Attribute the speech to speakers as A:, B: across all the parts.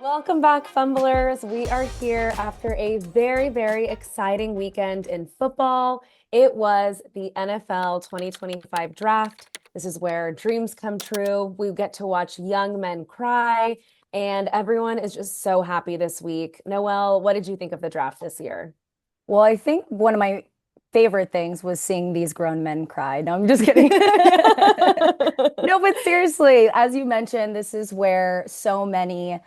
A: Welcome back, Fumblers. We are here after a very, very exciting weekend in football. It was the NFL 2025 draft. This is where dreams come true. We get to watch young men cry, and everyone is just so happy this week. Noelle, what did you think of the draft this year?
B: Well, I think one of my favorite things was seeing these grown men cry. No, I'm just kidding. No, but seriously, as you mentioned, this is where so many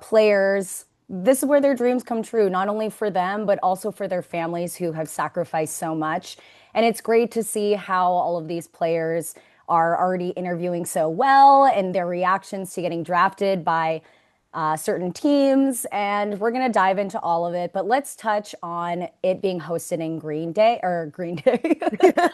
B: players, this is where their dreams come true, not only for them, but also for their families who have sacrificed so much. And it's great to see how all of these players are already interviewing so well and their reactions to getting drafted by certain teams, and we're going to dive into all of it. But let's touch on it being hosted in Green Day or Green Day.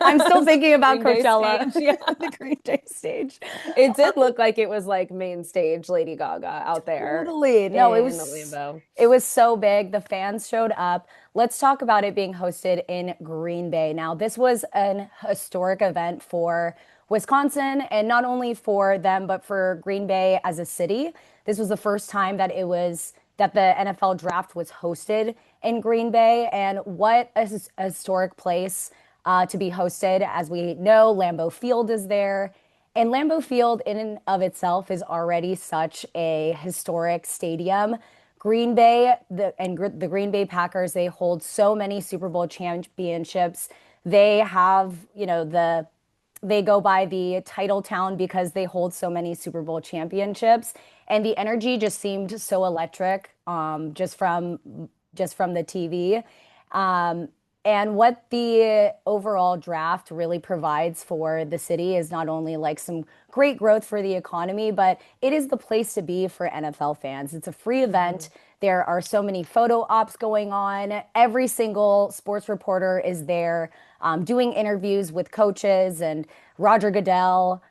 B: I'm still thinking about
A: Green Day
B: Coachella,
A: stage. Yeah.
B: the Green Day stage.
A: It did look like it was like main stage Lady Gaga out there
B: Totally. No, it
A: in the
B: was
A: Lambo.
B: it was so big. The fans showed up. Let's talk about it being hosted in Green Bay. Now, this was an historic event for Wisconsin, and not only for them, but for Green Bay as a city. This was the first time that the NFL draft was hosted in Green Bay, and what a historic place to be hosted. As we know, Lambeau Field is there. And Lambeau Field, in and of itself, is already such a historic stadium. Green Bay, the Green Bay Packers, they hold so many Super Bowl championships. They have, they go by the title town because they hold so many Super Bowl championships, and the energy just seemed so electric, just from the TV. Um, and what the overall draft really provides for the city is not only like some great growth for the economy, but it is the place to be for NFL fans. It's a free event. There are so many photo ops going on. Every single sports reporter is there doing interviews with coaches and Roger Goodell.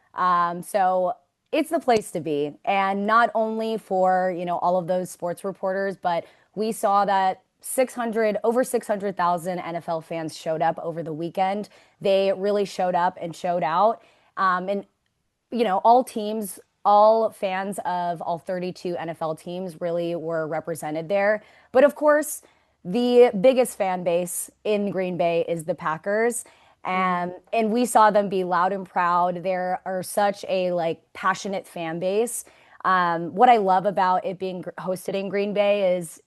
B: So it's the place to be. And not only for, all of those sports reporters, but we saw that over 600,000 NFL fans showed up over the weekend. They really showed up and showed out. And all teams, all fans of all 32 NFL teams really were represented there. But of course, the biggest fan base in Green Bay is the Packers. And we saw them be loud and proud. There are such a like passionate fan base. What I love about it being hosted in Green Bay is,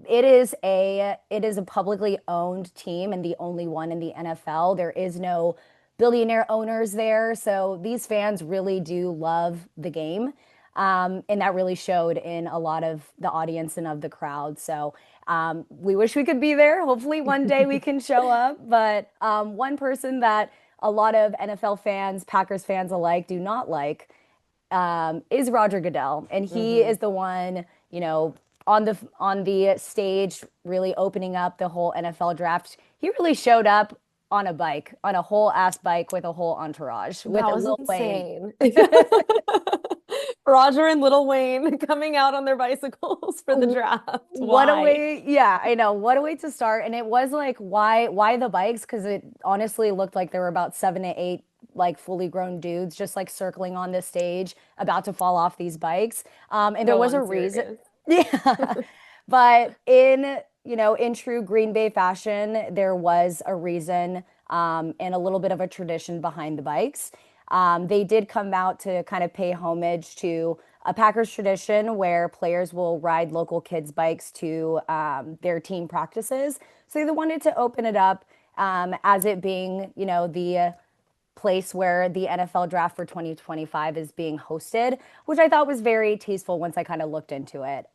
B: it is a publicly owned team and the only one in the NFL. There is no billionaire owners there, so these fans really do love the game, and that really showed in a lot of the audience and of the crowd. So we wish we could be there. Hopefully, one day we can show up. But one person that a lot of NFL fans, Packers fans alike, do not like is Roger Goodell, and he
A: Hmm.
B: is the one, on the stage, really opening up the whole NFL draft. He really showed up on a bike, on a whole ass bike with a whole entourage with
A: That was
B: Lil Wayne.
A: insane. Roger and Little Wayne coming out on their bicycles for the draft.
B: What a
A: Why?
B: way, yeah, I know. What a way to start. And it was like, why the bikes? Because it honestly looked like there were about 7 to 8 like fully grown dudes just like circling on this stage, about to fall off these bikes. And there
A: So
B: was a reason.
A: unserious.
B: Yeah. But in true Green Bay fashion, there was a reason, and a little bit of a tradition behind the bikes. They did come out to kind of pay homage to a Packers tradition where players will ride local kids' bikes to their team practices. So they wanted to open it up, as it being, the place where the NFL draft for 2025 is being hosted, which I thought was very tasteful once I kind of looked into it.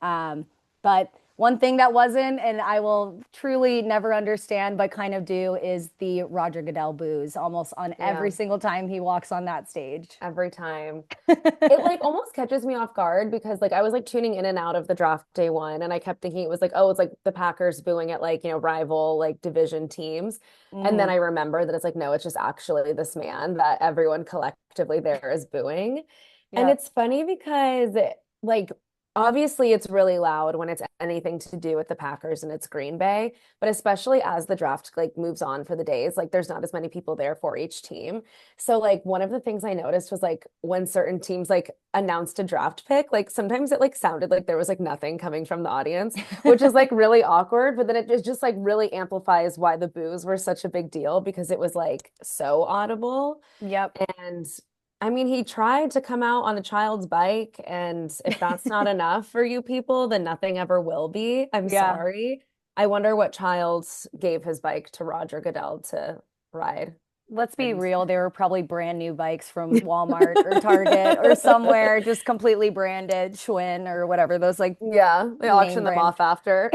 B: But one thing that wasn't, and I will truly never understand, but kind of do, is the Roger Goodell booze almost on every
A: Yeah,
B: single time he walks on that stage.
A: every time. It like almost catches me off guard because like I was like tuning in and out of the draft day one and I kept thinking it was like, oh, it's like the Packers booing at like, rival like division teams. And then
B: Mm,
A: I remember that it's like, no, it's just actually this man that everyone collectively there is booing. And
B: yeah.
A: it's funny because like obviously it's really loud when it's anything to do with the Packers and it's Green Bay, but especially as the draft like moves on for the days, like there's not as many people there for each team. So like one of the things I noticed was like when certain teams like announced a draft pick, like sometimes it like sounded like there was like nothing coming from the audience, which is like really awkward, but then it just like really amplifies why the boos were such a big deal because it was like so audible.
B: Yep.
A: And I mean, he tried to come out on a child's bike, and if that's not enough for you people, then nothing ever will be. I'm
B: Yeah.
A: sorry. I wonder what child gave his bike to Roger Goodell to ride.
B: Let's be
A: And
B: real, they were probably brand new bikes from Walmart or Target or somewhere, just completely branded Schwinn or whatever, those like
A: yeah, they
B: name
A: auction them
B: brand.
A: off after.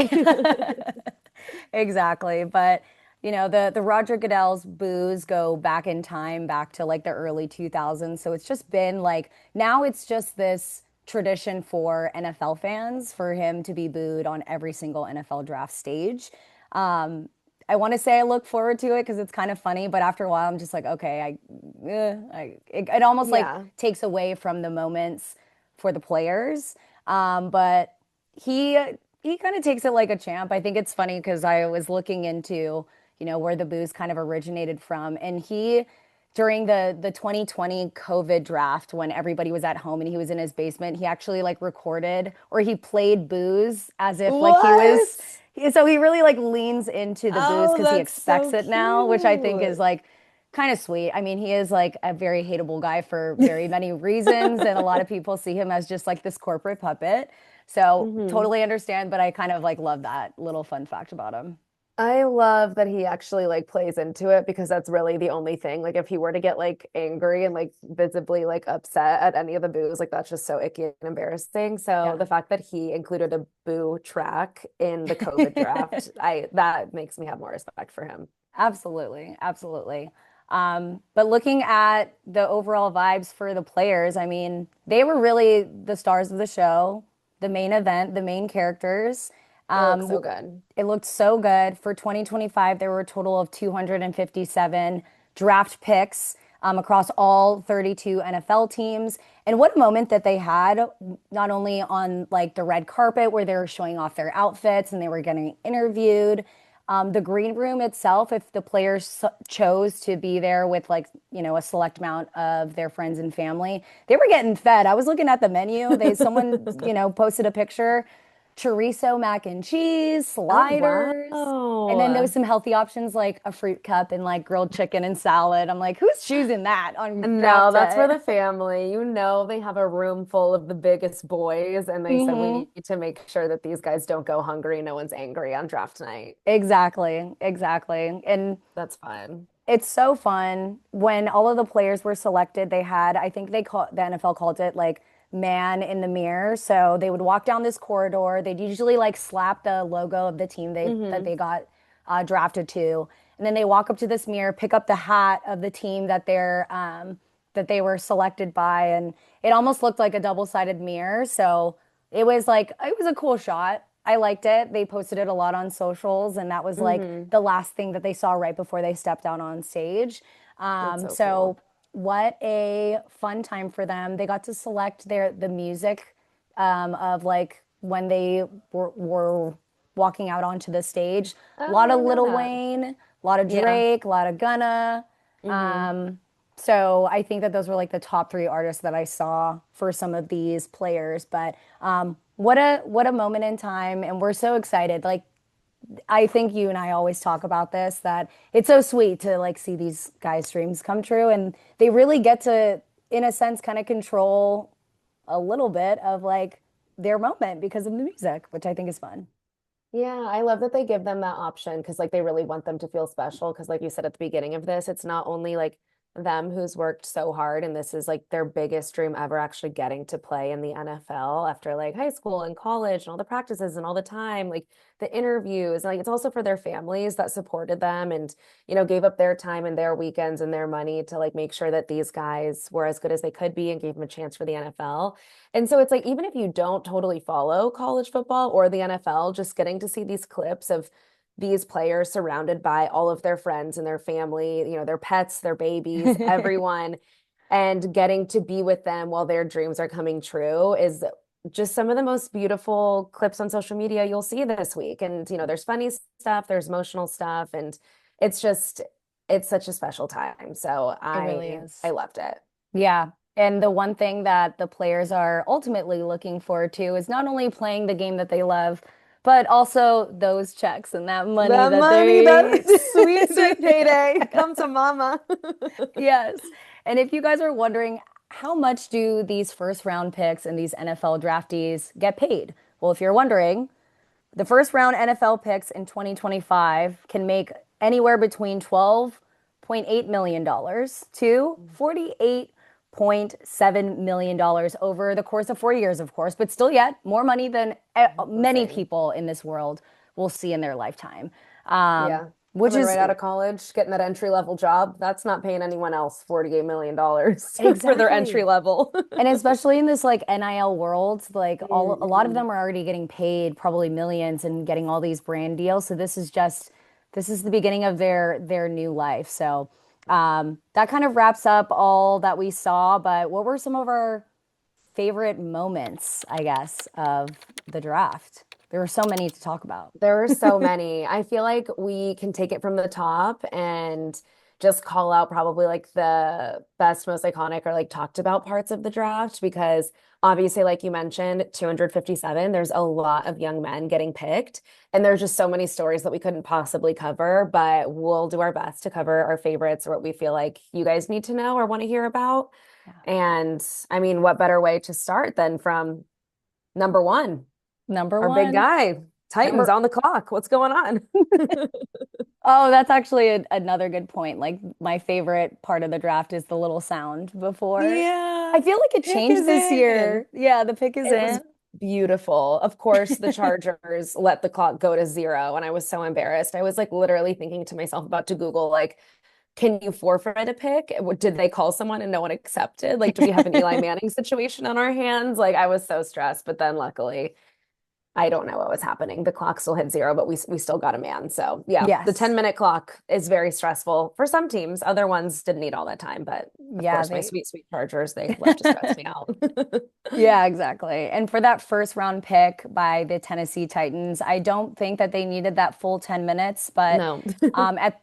B: Exactly. But the Roger Goodell's boos go back in time, back to like the early 2000s. So it's just been like now it's just this tradition for NFL fans for him to be booed on every single NFL draft stage. Um, I want to say I look forward to it because it's kind of funny, but after a while, I'm just like, okay, it almost like
A: Yeah.
B: takes away from the moments for the players. But he he kind of takes it like a champ. I think it's funny because I was looking into, where the booze kind of originated from, and he during the 2020 COVID draft when everybody was at home and he was in his basement, he actually like recorded or he played booze as if like he was
A: What?
B: so he really like leans into the booze
A: Oh,
B: because he
A: that's
B: expects
A: so
B: it now, which I think is
A: cute.
B: like kind of sweet. I mean, he is like a very hateable guy for very many reasons, and a lot of people see him as just like this corporate puppet. So
A: hmm
B: totally understand, but I kind of like love that little fun fact about him.
A: I love that he actually like plays into it because that's really the only thing. Like if he were to get like angry and like visibly like upset at any of the boos, like that's just so icky and embarrassing. So
B: Yeah.
A: the fact that he included a boo track in the COVID draft, I that makes me have more respect for him.
B: Absolutely, absolutely. But looking at the overall vibes for the players, I mean, they were really the stars of the show, the main event, the main characters.
A: It looks
B: Um,
A: so good.
B: it looked so good. For 2025, there were a total of 257 draft picks across all 32 NFL teams. And what a moment that they had, not only on like the red carpet where they were showing off their outfits and they were getting interviewed, the green room itself, if the players chose to be there with like, a select amount of their friends and family, they were getting fed. I was looking at the menu. Someone, posted a picture, chorizo mac and cheese,
A: Oh,
B: sliders. And then there was
A: wow.
B: some healthy options like a fruit cup and like grilled chicken and salad. I'm like, who's choosing that on
A: No,
B: draft
A: that's for
B: day?
A: the family. You know, they have a room full of the biggest boys, and they said we
B: Hmm.
A: need to make sure that these guys don't go hungry. No one's angry on draft night.
B: Exactly, exactly. And
A: That's fine.
B: it's so fun when all of the players were selected. They had, I think the NFL called it like man in the mirror. So they would walk down this corridor. They'd usually like slap the logo of the team that
A: hmm
B: they got drafted to, and then they walk up to this mirror, pick up the hat of the team that they were selected by, and it almost looked like a double-sided mirror. So it was a cool shot. I liked it. They posted it a lot on socials, and that was like
A: hmm
B: the last thing that they saw right before they stepped out on stage.
A: That's so
B: So
A: cool.
B: what a fun time for them. They got to select the music of like when they were walking out onto the stage. A
A: Oh,
B: lot
A: I
B: of
A: didn't know
B: Lil
A: that.
B: Wayne, a lot of
A: Yeah.
B: Drake, a lot of Gunna.
A: hmm
B: So I think that those were like the top three artists that I saw for some of these players. But what a moment in time, and we're so excited. Like I think you and I always talk about this that it's so sweet to like see these guys' dreams come true, and they really get to, in a sense, kind of control a little bit of like their moment because of the music, which I think is fun.
A: Yeah, I love that they give them that option because like they really want them to feel special. Because like you said at the beginning of this, it's not only like them who's worked so hard and this is like their biggest dream ever actually getting to play in the NFL after like high school and college and all the practices and all the time, like the interviews. Like it's also for their families that supported them and gave up their time and their weekends and their money to like make sure that these guys were as good as they could be and gave them a chance for the NFL. And so it's like, even if you don't totally follow college football or the NFL, just getting to see these clips of these players surrounded by all of their friends and their family, their pets, their babies, everyone, and getting to be with them while their dreams are coming true is just some of the most beautiful clips on social media you'll see this week. And, there's funny stuff, there's emotional stuff, and it's just, it's such a special time. So
B: It really
A: I
B: is.
A: loved it.
B: Yeah. And the one thing that the players are ultimately looking forward to is not only playing the game that they love, but also those checks and that money
A: The
B: that
A: money,
B: they
A: that sweet, sweet payday. Come to mama.
B: Yes. And if you guys are wondering, how much do these first round picks and these NFL draftees get paid? Well, if you're wondering, the first round NFL picks in 2025 can make anywhere between $12.8 million to $48.7 million over the course of 4 years, of course, but still yet more money than many
A: Insane.
B: people in this world will see in their lifetime. Um,
A: Yeah.
B: which
A: Coming
B: is
A: right out of college, getting that entry level job, that's not paying anyone else $48 million dollars for their entry
B: exactly.
A: level.
B: And especially in this like NIL world, like a lot of
A: Mhm.
B: them are already getting paid probably millions and getting all these brand deals. So this is the beginning of their new life. So that kind of wraps up all that we saw. But what were some of our favorite moments, I guess, of the draft? There were so many to talk about.
A: There are so many. I feel like we can take it from the top and just call out probably like the best, most iconic or like talked about parts of the draft because obviously, like you mentioned, 257, there's a lot of young men getting picked. And there's just so many stories that we couldn't possibly cover, but we'll do our best to cover our favorites or what we feel like you guys need to know or want to hear about.
B: Yeah.
A: And I mean, what better way to start than from number one?
B: Number
A: Our big
B: one.
A: guy, Titans
B: Number
A: on the clock. What's going on?
B: Oh, that's actually another good point. Like my favorite part of the draft is the little sound before. I
A: Yeah,
B: feel like it
A: pick
B: changed
A: is
B: this
A: in.
B: year. Yeah, the pick is
A: It was
B: in.
A: beautiful. Of course, the Chargers let the clock go to zero, and I was so embarrassed. I was like literally thinking to myself about to Google, like, can you forfeit a pick? Did they call someone and no one accepted? Like, do we have an Eli Manning situation on our hands? Like, I was so stressed, but then luckily I don't know what was happening. The clock still hit zero, but we still got a man. So yeah, the
B: Yes.
A: 10-minute clock is very stressful for some teams. Other ones didn't need all that time, but of
B: Yeah,
A: course, my
B: they
A: sweet, sweet Chargers, they love to stress me out.
B: Yeah, exactly. And for that first round pick by the Tennessee Titans, I don't think that they needed that full 10 minutes, but
A: No.
B: at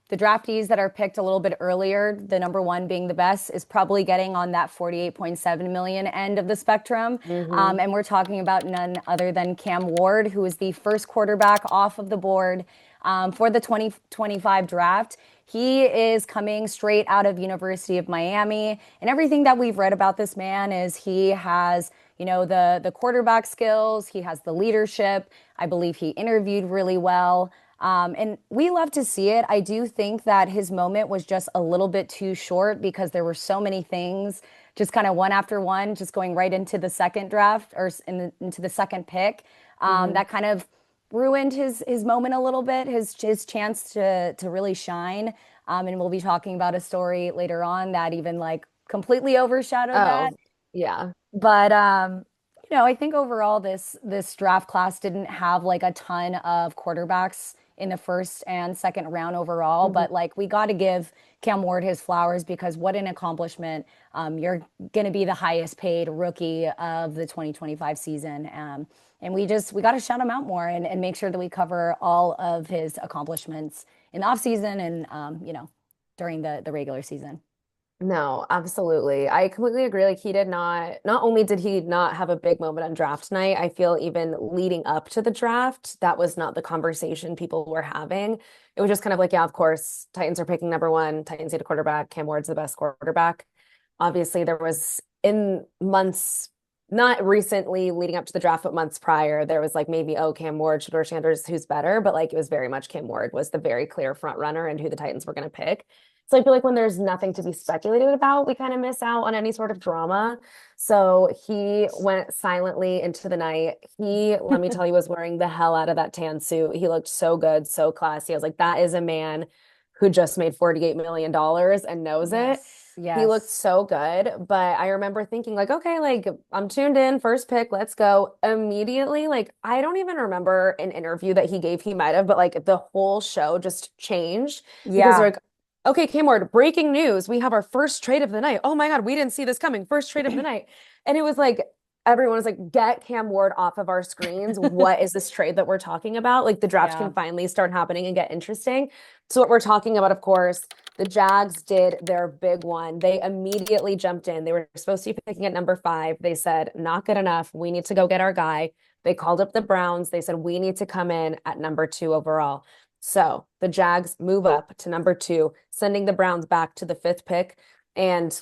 B: the draftees that are picked a little bit earlier, the number one being the best, is probably getting on that 48.7 million end of the spectrum.
A: Hmm.
B: And we're talking about none other than Cam Ward, who is the first quarterback off of the board for the 2025 draft. He is coming straight out of University of Miami, and everything that we've read about this man is he has, the quarterback skills, he has the leadership. I believe he interviewed really well. And we love to see it. I do think that his moment was just a little bit too short because there were so many things, just kind of one after one, just going right into the second draft or into the second pick.
A: Hmm.
B: That kind of ruined his moment a little bit, his chance to really shine. And we'll be talking about a story later on that even like completely overshadowed that.
A: Oh, yeah.
B: But I think overall this draft class didn't have like a ton of quarterbacks in the first and second round overall,
A: Hmm.
B: but like we got to give Cam Ward his flowers because what an accomplishment. You're going to be the highest paid rookie of the 2025 season. And we got to shout him out more and make sure that we cover all of his accomplishments in the offseason and during the regular season.
A: No, absolutely. I completely agree. Like he did not only did he not have a big moment on draft night, I feel even leading up to the draft, that was not the conversation people were having. It was just kind of like, yeah, of course, Titans are picking number one. Titans need a quarterback. Cam Ward's the best quarterback. Obviously, there was in months, not recently leading up to the draft, but months prior, there was like maybe, oh, Cam Ward, Shedeur Sanders, who's better? But like it was very much Cam Ward was the very clear front runner and who the Titans were going to pick. So I feel like when there's nothing to be speculated about, we kind of miss out on any sort of drama. So he went silently into the night. Let me tell you, was wearing the hell out of that tan suit. He looked so good, so classy. I was like, that is a man who just made $48 million dollars and knows it.
B: Yes,
A: He looked
B: yes.
A: so good, but I remember thinking like, okay, like I'm tuned in, first pick, let's go. Immediately, like I don't even remember an interview that he gave, he might have, but like the whole show just changed because they're
B: Yeah.
A: like, okay, Kmart, breaking news. We have our first trade of the night. Oh my God, we didn't see this coming. First trade of the night. And it was like everyone was like, get Cam Ward off of our screens. What is this trade that we're talking about? Like the draft
B: Yeah.
A: can finally start happening and get interesting. So what we're talking about, of course, the Jags did their big one. They immediately jumped in. They were supposed to be picking at number 5. They said, not good enough. We need to go get our guy. They called up the Browns. They said, we need to come in at number 2 overall. So the Jags move up to number 2, sending the Browns back to the 5th pick. And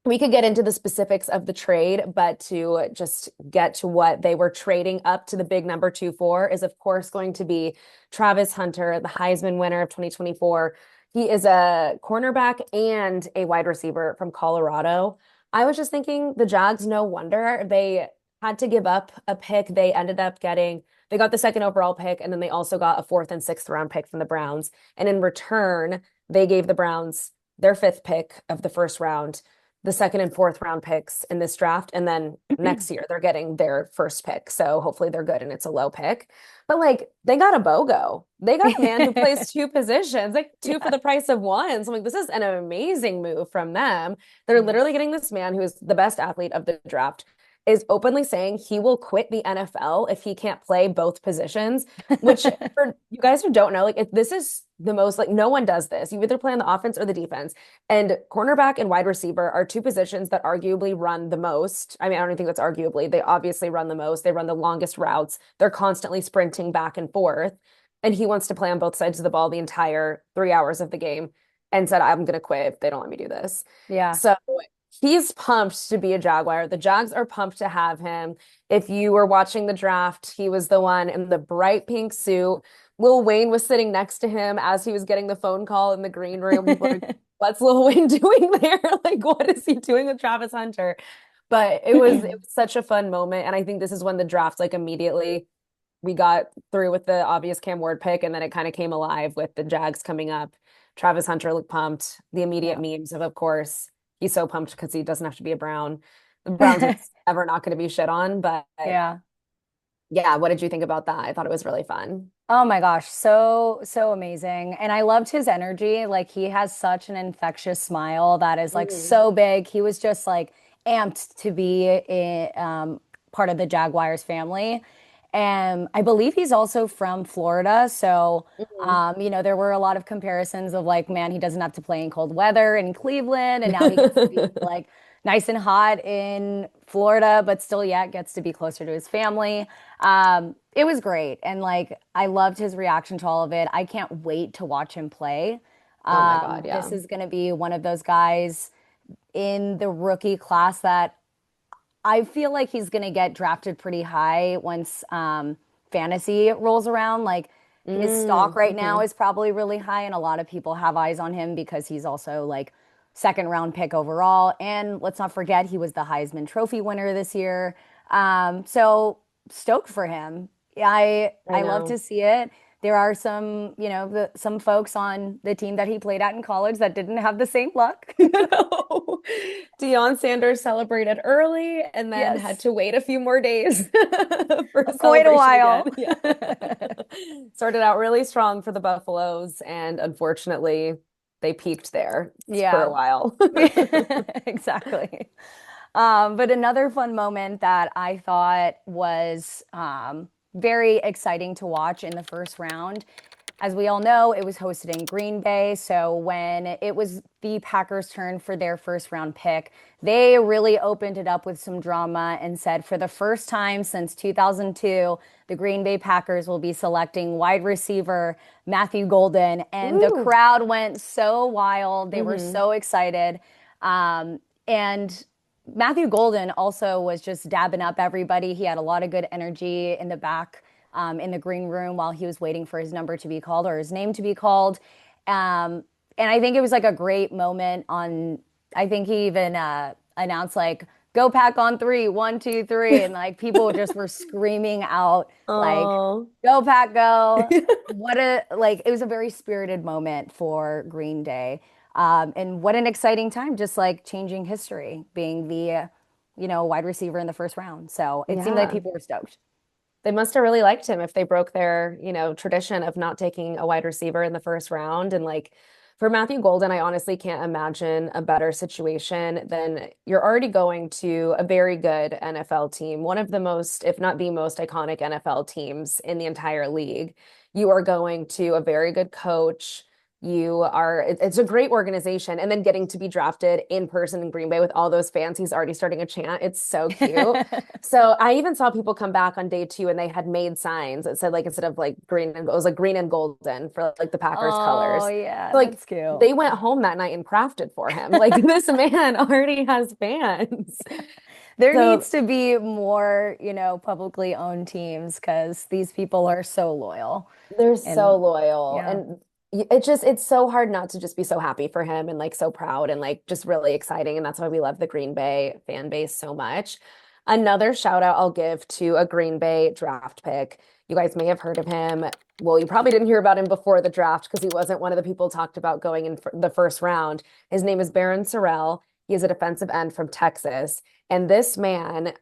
A: we could get into the specifics of the trade, but to just get to what they were trading up to the big number 2 for is, of course, going to be Travis Hunter, the Heisman winner of 2024. He is a cornerback and a wide receiver from Colorado. I was just thinking the Jags, no wonder they had to give up a pick. They ended up getting, they got the second overall pick, and then they also got a 4th and 6th round pick from the Browns. And in return, they gave the Browns their 5th pick of the first round, the 2nd and 4th round picks in this draft. And then next year they're getting their first pick. So hopefully they're good and it's a low pick. But like they got a BOGO. They got a man who plays 2 positions, like 2 for
B: Yeah.
A: the price of 1. So I'm like, this is an amazing move from them. They're literally
B: Yes.
A: getting this man who is the best athlete of the draft, is openly saying he will quit the NFL if he can't play both positions, which for you guys who don't know, like if this is the most, like no one does this. You either play on the offense or the defense. And cornerback and wide receiver are 2 positions that arguably run the most. I mean, I don't think that's arguably. They obviously run the most. They run the longest routes. They're constantly sprinting back and forth. And he wants to play on both sides of the ball the entire 3 hours of the game and said, I'm going to quit if they don't let me do this.
B: Yeah.
A: So he's pumped to be a Jaguar. The Jags are pumped to have him. If you were watching the draft, he was the one in the bright pink suit. Lil Wayne was sitting next to him as he was getting the phone call in the green room. People were like, what's Lil Wayne doing there? Like, what is he doing with Travis Hunter? But it was such a fun moment. And I think this is when the draft, like immediately we got through with the obvious Cam Ward pick, and then it kind of came alive with the Jags coming up. Travis Hunter looked pumped. The immediate
B: Yeah.
A: memes of course, he's so pumped because he doesn't have to be a Brown. The Browns are ever not going to be shit on, but
B: Yeah.
A: yeah, what did you think about that? I thought it was really fun.
B: Oh my gosh, so amazing. And I loved his energy. Like he has such an infectious smile that is like
A: Mhm.
B: so big. He was just like amped to be part of the Jaguars family. And I believe he's also from Florida. So,
A: Mhm.
B: there were a lot of comparisons of like, man, he doesn't have to play in cold weather in Cleveland, and now he gets to be like nice and hot in Florida, but still yet gets to be closer to his family. It was great. And like, I loved his reaction to all of it. I can't wait to watch him play.
A: Oh my God,
B: This
A: yeah.
B: is going to be one of those guys in the rookie class that I feel like he's going to get drafted pretty high once fantasy rolls around. Like his stock right now
A: Mhm.
B: is probably really high, and a lot of people have eyes on him because he's also like second round pick overall. And let's not forget, he was the Heisman Trophy winner this year. So stoked for him.
A: I
B: I love
A: know.
B: to see it. There are some, some folks on the team that he played at in college that didn't have the same luck.
A: Deion Sanders celebrated early and then had
B: Yes,
A: to wait a few more days for
B: quite a
A: celebration again.
B: while.
A: Yeah. Started out really strong for the Buffaloes, and unfortunately, they peaked there for a
B: Yeah,
A: while.
B: exactly. But another fun moment that I thought was very exciting to watch in the first round. As we all know, it was hosted in Green Bay. So when it was the Packers' turn for their first round pick, they really opened it up with some drama and said for the first time since 2002, the Green Bay Packers will be selecting wide receiver Matthew Golden. And the
A: Ooh.
B: crowd went so wild. They were
A: Hmm.
B: so excited. And Matthew Golden also was just dabbing up everybody. He had a lot of good energy in the back, in the green room while he was waiting for his number to be called or his name to be called. And I think it was like a great moment on, I think he even announced like, go pack on three, 1, 2, 3. And like people just were screaming out like,
A: Oh.
B: go pack, go. Like, it was a very spirited moment for Green Day. And what an exciting time, just like changing history, being the, wide receiver in the first round. So it seemed like
A: Yeah.
B: people were stoked.
A: They must have really liked him if they broke their, tradition of not taking a wide receiver in the first round. And like For Matthew Golden, I honestly can't imagine a better situation than you're already going to a very good NFL team, one of the most, if not the most iconic NFL teams in the entire league. You are going to a very good coach. It's a great organization. And then getting to be drafted in person in Green Bay with all those fans, he's already starting a chant. It's so cute. So I even saw people come back on day two and they had made signs that said like instead of like green and it was like green and golden for like the Packers
B: Oh
A: colors.
B: yeah,
A: So like
B: that's cute.
A: they went home that night and crafted for him. Like this man already has fans.
B: There
A: So
B: needs to be more, publicly owned teams because these people are so loyal.
A: they're so
B: And
A: loyal
B: yeah,
A: and it's so hard not to just be so happy for him and like so proud and like just really exciting. And that's why we love the Green Bay fan base so much. Another shout out I'll give to a Green Bay draft pick. You guys may have heard of him. Well, you probably didn't hear about him before the draft because he wasn't one of the people talked about going in the first round. His name is Barryn Sorrell. He is a defensive end from Texas. And this man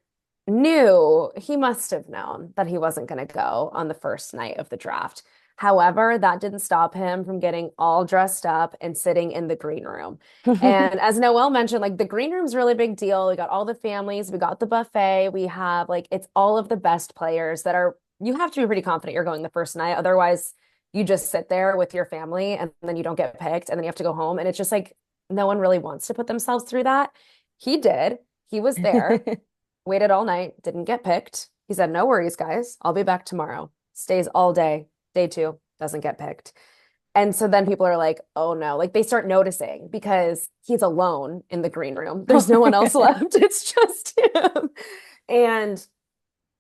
A: he must have known that he wasn't going to go on the first night of the draft. However, that didn't stop him from getting all dressed up and sitting in the green room. And as Noelle mentioned, like the green room's a really big deal. We got all the families, we got the buffet, we have like it's all of the best players that are you have to be pretty confident you're going the first night. Otherwise, you just sit there with your family and then you don't get picked and then you have to go home. And it's just like no one really wants to put themselves through that. He did. He was there, waited all night, didn't get picked. He said, "No worries, guys. I'll be back tomorrow." Stays all day. Day two, doesn't get picked. And so then people are like, oh no, like they start noticing because he's alone in the green room. There's no one else left. It's just him. And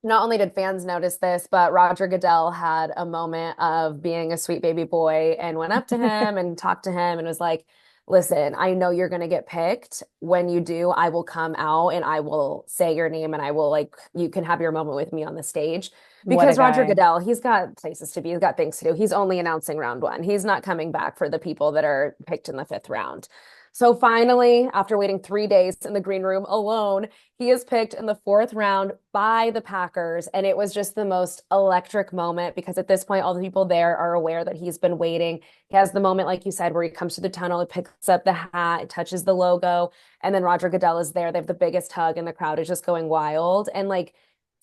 A: not only did fans notice this, but Roger Goodell had a moment of being a sweet baby boy and went up to him and talked to him and was like, listen, I know you're going to get picked. When you do, I will come out and I will say your name and I will like, you can have your moment with me on the stage.
B: What a
A: Because Roger
B: guy.
A: Goodell, he's got places to be, he's got things to do. He's only announcing round one. He's not coming back for the people that are picked in the fifth round. So finally, after waiting 3 days in the green room alone, he is picked in the fourth round by the Packers. And it was just the most electric moment because at this point, all the people there are aware that he's been waiting. He has the moment, like you said, where he comes to the tunnel, he picks up the hat, touches the logo, and then Roger Goodell is there. They have the biggest hug, and the crowd is just going wild. And like,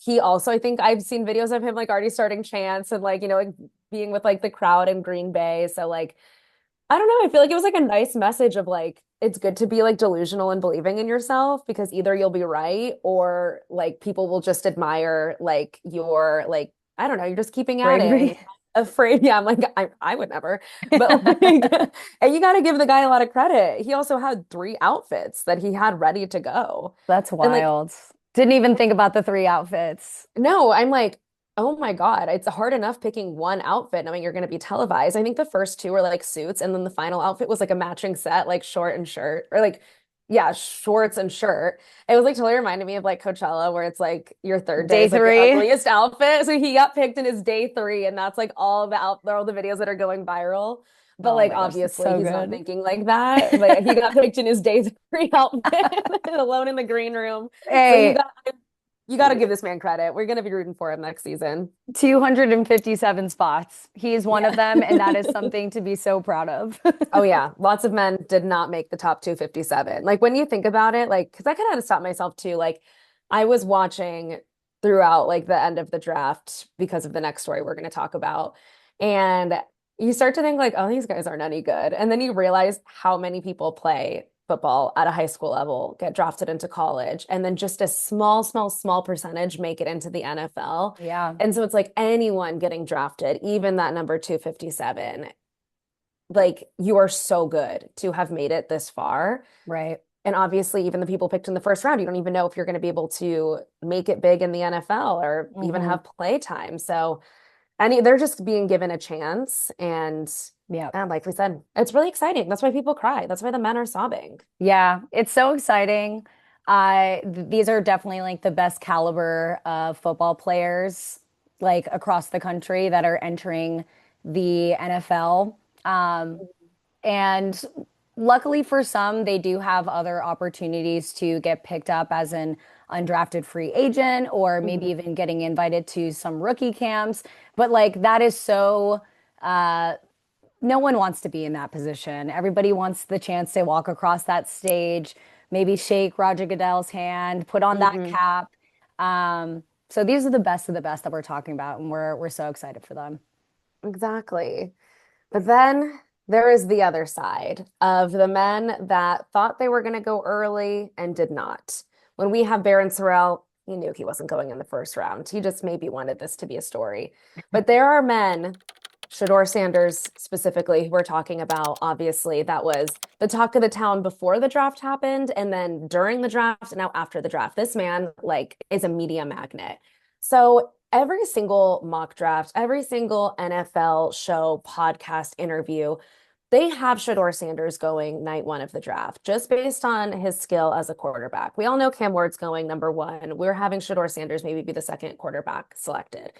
A: he also, I think I've seen videos of him like already starting chants and like, like being with like the crowd in Green Bay. So like, I don't know. I feel like it was like a nice message of like, it's good to be like delusional and believing in yourself because either you'll be right or like people will just admire like your like, I don't know, you're just keeping at it and
B: Bravery.
A: afraid. Yeah, I'm like, I would never. But like, and you got to give the guy a lot of credit. He also had three outfits that he had ready to go.
B: That's
A: And like,
B: wild. Didn't even think about the three outfits.
A: no, I'm like, oh my God, it's hard enough picking one outfit knowing you're going to be televised. I think the first two were like suits, and then the final outfit was like a matching set, like short and shirt, or like, yeah, shorts and shirt. It was like totally reminded me of like Coachella, where it's like your third day
B: Day
A: is like the
B: three.
A: ugliest outfit. So he got picked in his day three, and that's like all the videos that are going viral. But
B: Oh
A: like
B: my gosh, that's
A: obviously
B: so
A: he's not
B: good.
A: thinking like that. But he got picked in his day three outfit alone in the green room. So
B: Hey,
A: you got to give this man credit. We're going to be rooting for him next season.
B: 257 spots. He's one of
A: Yeah.
B: them, and that is something to be so proud of.
A: Oh yeah, lots of men did not make the top 257. Like when you think about it, like because I kind of had to stop myself too. Like I was watching throughout like the end of the draft because of the next story we're going to talk about. And you start to think like, oh, these guys aren't any good. And then you realize how many people play football at a high school level, get drafted into college, and then just a small percentage make it into the NFL.
B: Yeah,
A: And so it's like anyone getting drafted, even that number 257, like you are so good to have made it this far.
B: right.
A: And obviously, even the people picked in the first round, you don't even know if you're going to be able to make it big in the NFL or even
B: Hmm.
A: have play time. So, they're just being given a chance.
B: Yeah.
A: And like we said, it's really exciting. That's why people cry. That's why the men are sobbing.
B: Yeah, it's so exciting. These are definitely like the best caliber of football players like across the country that are entering the NFL. And luckily for some, they do have other opportunities to get picked up as an undrafted free agent or maybe
A: Mhm.
B: even getting invited to some rookie camps. But like that is so No one wants to be in that position. Everybody wants the chance to walk across that stage, maybe shake Roger Goodell's hand, put on that
A: Hmm.
B: cap. So these are the best of the best that we're talking about, and we're so excited for them.
A: Exactly. But then there is the other side of the men that thought they were going to go early and did not. When we have Barryn Sorrell, he knew he wasn't going in the first round. He just maybe wanted this to be a story. But there are men, Shedeur Sanders specifically, who we're talking about. Obviously, that was the talk of the town before the draft happened, and then during the draft, and now after the draft. This man, like, is a media magnet. So every single mock draft, every single NFL show, podcast interview, they have Shedeur Sanders going night one of the draft, just based on his skill as a quarterback. We all know Cam Ward's going number one. We're having Shedeur Sanders maybe be the second quarterback selected.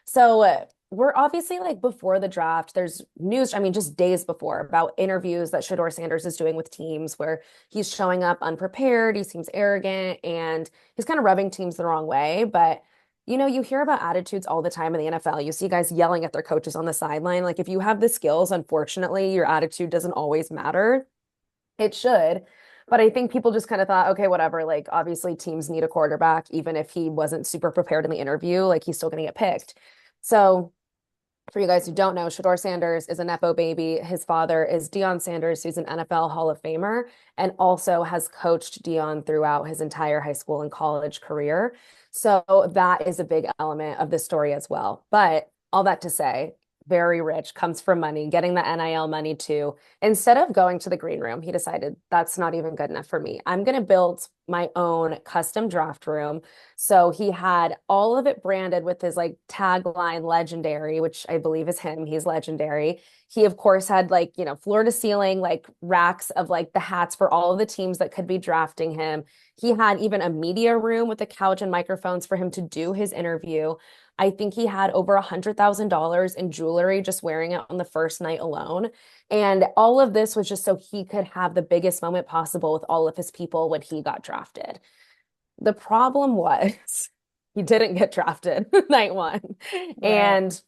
A: So we're obviously like before the draft, there's news, I mean, just days before about interviews that Shedeur Sanders is doing with teams where he's showing up unprepared, he seems arrogant, and he's kind of rubbing teams the wrong way. But you hear about attitudes all the time in the NFL. You see guys yelling at their coaches on the sideline. Like, if you have the skills, unfortunately, your attitude doesn't always matter. It should. But I think people just kind of thought, okay, whatever. Like, obviously, teams need a quarterback, even if he wasn't super prepared in the interview, like, he's still going to get picked. So, for you guys who don't know, Shedeur Sanders is a Nepo baby. His father is Deion Sanders, who's an NFL Hall of Famer and also has coached Deion throughout his entire high school and college career. So that is a big element of the story as well. But all that to say, very rich, comes from money, getting the NIL money too. Instead of going to the green room, he decided that's not even good enough for me. I'm going to build my own custom draft room. So he had all of it branded with his like tagline legendary, which I believe is him. He's legendary. He, of course, had like, floor to ceiling, like racks of like the hats for all of the teams that could be drafting him. He had even a media room with a couch and microphones for him to do his interview. I think he had over $100,000 in jewelry just wearing it on the first night alone. And all of this was just so he could have the biggest moment possible with all of his people when he got drafted. The problem was he didn't get drafted night one.
B: Right.
A: And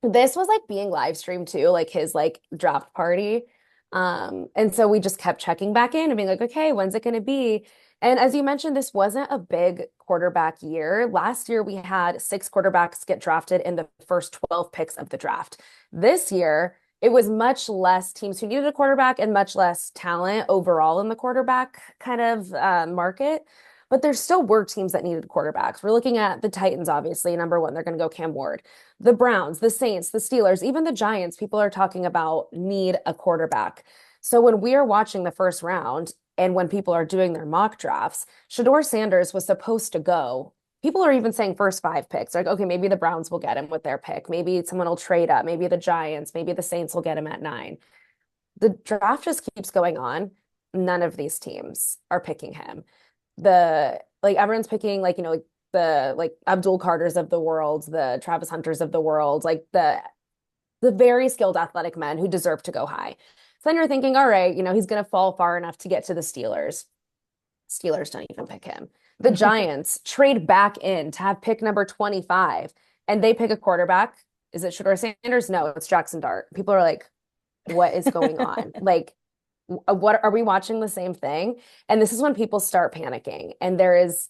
A: this was like being live streamed too, like his like draft party. And so we just kept checking back in and being like, okay, when's it going to be? And as you mentioned, this wasn't a big quarterback year. Last year, we had six quarterbacks get drafted in the first 12 picks of the draft. This year, it was much less teams who needed a quarterback and much less talent overall in the quarterback kind of market. But there still were teams that needed quarterbacks. We're looking at the Titans, obviously, number one, they're going to go Cam Ward. The Browns, the Saints, the Steelers, even the Giants, people are talking about need a quarterback. So when we are watching the first round and when people are doing their mock drafts, Shedeur Sanders was supposed to go. People are even saying first five picks. Like, okay, maybe the Browns will get him with their pick. Maybe someone will trade up. Maybe the Giants, maybe the Saints will get him at nine. The draft just keeps going on. None of these teams are picking him. The like everyone's picking like like the like Abdul Carters of the world, the Travis Hunters of the world, like the very skilled athletic men who deserve to go high. So then you're thinking, all right, he's going to fall far enough to get to the Steelers. Steelers don't even pick him. The Giants trade back in to have pick number 25 and they pick a quarterback. Is it Shedeur Sanders? No, it's Jackson Dart. People are like, what is going on? Like, what are we watching the same thing? And this is when people start panicking. And there is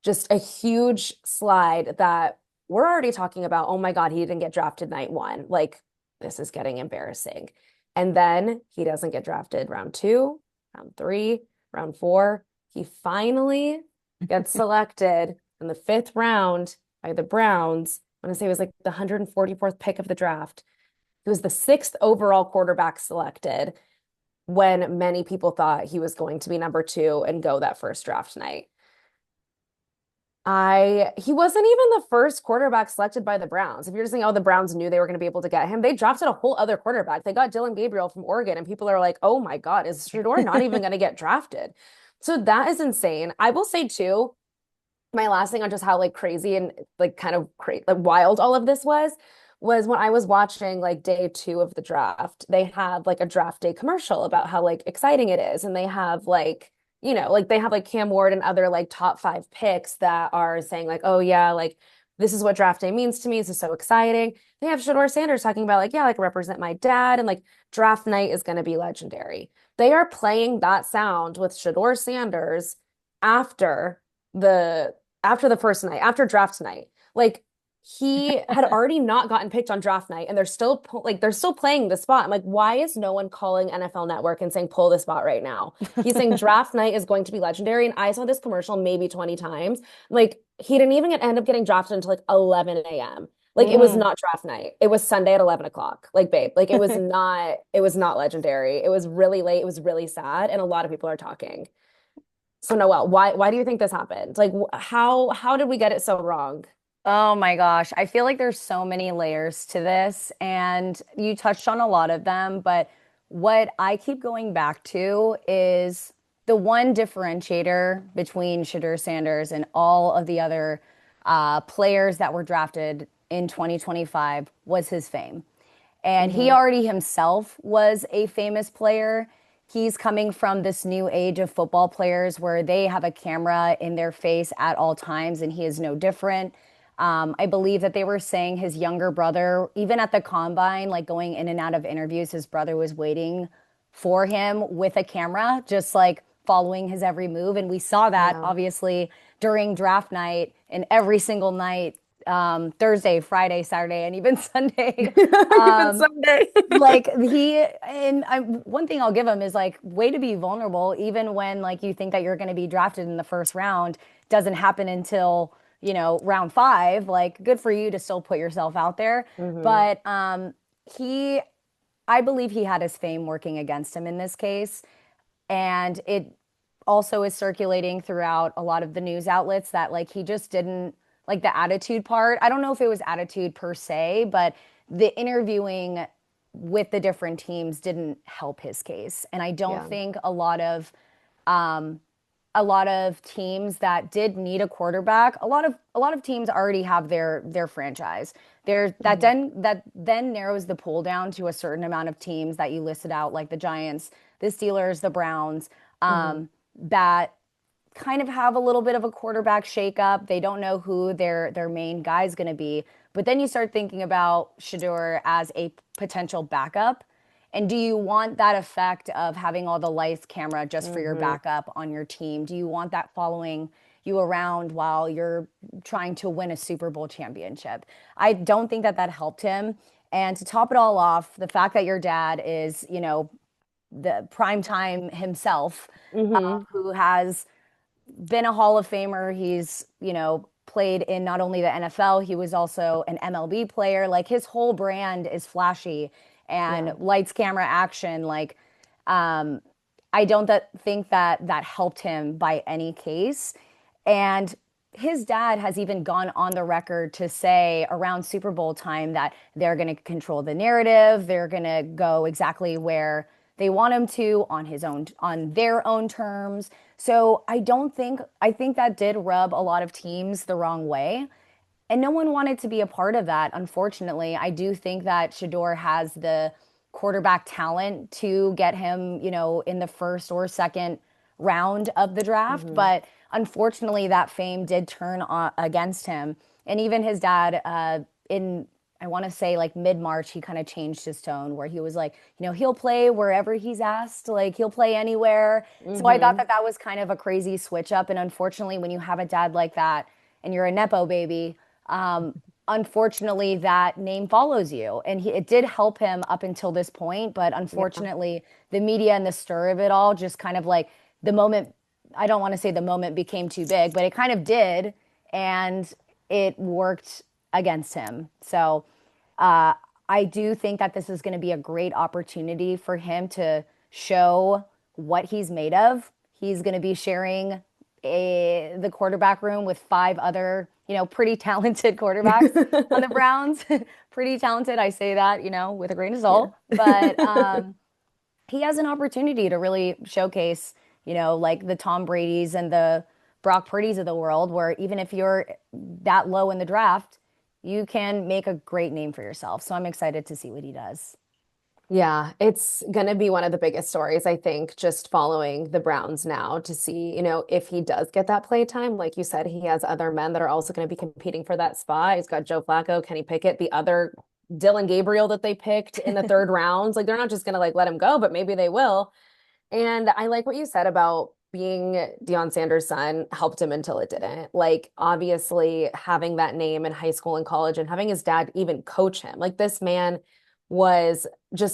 A: just a huge slide that we're already talking about. Oh my God, he didn't get drafted night one. Like, this is getting embarrassing. And then he doesn't get drafted round two, round three, round four. He finally gets selected in the fifth round by the Browns. I want to say it was like the 144th pick of the draft. He was the sixth overall quarterback selected when many people thought he was going to be number two and go that first draft night. He wasn't even the first quarterback selected by the Browns. If you're just saying, oh, the Browns knew they were going to be able to get him, they drafted a whole other quarterback. They got Dylan Gabriel from Oregon, and people are like, oh my God, is Shedeur not even going to get drafted? So that is insane. I will say too, my last thing on just how like crazy and like kind of crazy, like wild all of this was when I was watching like day two of the draft. They had like a draft day commercial about how like exciting it is, and they have like like they have like Cam Ward and other like top five picks that are saying like, oh yeah, like this is what draft day means to me. This is so exciting. They have Shedeur Sanders talking about like, yeah, like represent my dad and like draft night is going to be legendary. They are playing that sound with Shedeur Sanders after the after the first night, after draft night. Like he had already not gotten picked on draft night and they're still playing the spot. I'm like, why is no one calling NFL Network and saying pull the spot right now? He's saying draft night is going to be legendary. And I saw this commercial maybe 20 times. Like he didn't even end up getting drafted until like 11 a.m. Like it was
B: Mm.
A: not draft night. It was Sunday at 11 o'clock. Like, babe, like it was not legendary. It was really late. It was really sad. And a lot of people are talking. So Noelle, why do you think this happened? Like how did we get it so wrong?
B: Oh my gosh. I feel like there's so many layers to this, and you touched on a lot of them, but what I keep going back to is the one differentiator between Shedeur Sanders and all of the other players that were drafted in 2025 was his fame. And he
A: Hmm.
B: already himself was a famous player. He's coming from this new age of football players where they have a camera in their face at all times, and he is no different. I believe that they were saying his younger brother, even at the combine, like going in and out of interviews, his brother was waiting for him with a camera, just like following his every move. And we saw that
A: Yeah.
B: obviously during draft night and every single night, Thursday, Friday, Saturday, and even Sunday.
A: Even Sunday.
B: Like one thing I'll give him is like way to be vulnerable, even when like you think that you're going to be drafted in the first round, doesn't happen until, round five. Like good for you to still put yourself out there.
A: Hmm.
B: But he, I believe he had his fame working against him in this case. And it also is circulating throughout a lot of the news outlets that like he just didn't like the attitude part. I don't know if it was attitude per se, but the interviewing with the different teams didn't help his case. And I don't
A: Yeah.
B: think a lot of teams that did need a quarterback, a lot of teams already have their franchise. There
A: Hmm.
B: that then narrows the pool down to a certain amount of teams that you listed out, like the Giants, the Steelers, the Browns,
A: Hmm.
B: that kind of have a little bit of a quarterback shakeup. They don't know who their main guy is going to be. But then you start thinking about Shedeur as a potential backup. And do you want that effect of having all the lights, camera just for your
A: Hmm.
B: backup on your team? Do you want that following you around while you're trying to win a Super Bowl championship? I don't think that helped him. And to top it all off, the fact that your dad is, the prime time himself,
A: Hmm.
B: who has been a Hall of Famer. He's, played in not only the NFL, he was also an MLB player. Like his whole brand is flashy and
A: Yeah.
B: lights, camera, action. Like, I don't think that helped him by any case. And his dad has even gone on the record to say around Super Bowl time that they're going to control the narrative. They're going to go exactly where they want him to on their own terms. So I think that did rub a lot of teams the wrong way. And no one wanted to be a part of that, unfortunately. I do think that Shedeur has the quarterback talent to get him, in the first or second round of the draft.
A: Hmm.
B: But unfortunately, that fame did turn against him. And even his dad, I want to say like mid March, he kind of changed his tone where he was like, he'll play wherever he's asked, like he'll play anywhere. So I thought
A: Hmm.
B: that was kind of a crazy switch up. And unfortunately, when you have a dad like that and you're a Nepo baby, um, unfortunately, that name follows you. And it did help him up until this point. But
A: Yeah.
B: unfortunately, the media and the stir of it all just kind of like the moment, I don't want to say the moment became too big, but it kind of did. And it worked against him. So uh, I do think that this is going to be a great opportunity for him to show what he's made of. He's going to be sharing the quarterback room with five other, pretty talented quarterbacks on the Browns. Pretty talented. I say that, with a grain of
A: Yeah.
B: salt. But he has an opportunity to really showcase, like the Tom Brady's and the Brock Purdy's of the world, where even if you're that low in the draft, you can make a great name for yourself. So I'm excited to see what he does.
A: Yeah, it's going to be one of the biggest stories, I think, just following the Browns now to see, if he does get that play time. Like you said, he has other men that are also going to be competing for that spot. He's got Joe Flacco, Kenny Pickett, the other Dylan Gabriel that they picked in the third rounds. Like they're not just going to like let him go, but maybe they will. And I like what you said about being Deion Sanders' son helped him until it didn't. Like, obviously, having that name in high school and college and having his dad even coach him. Like, this man was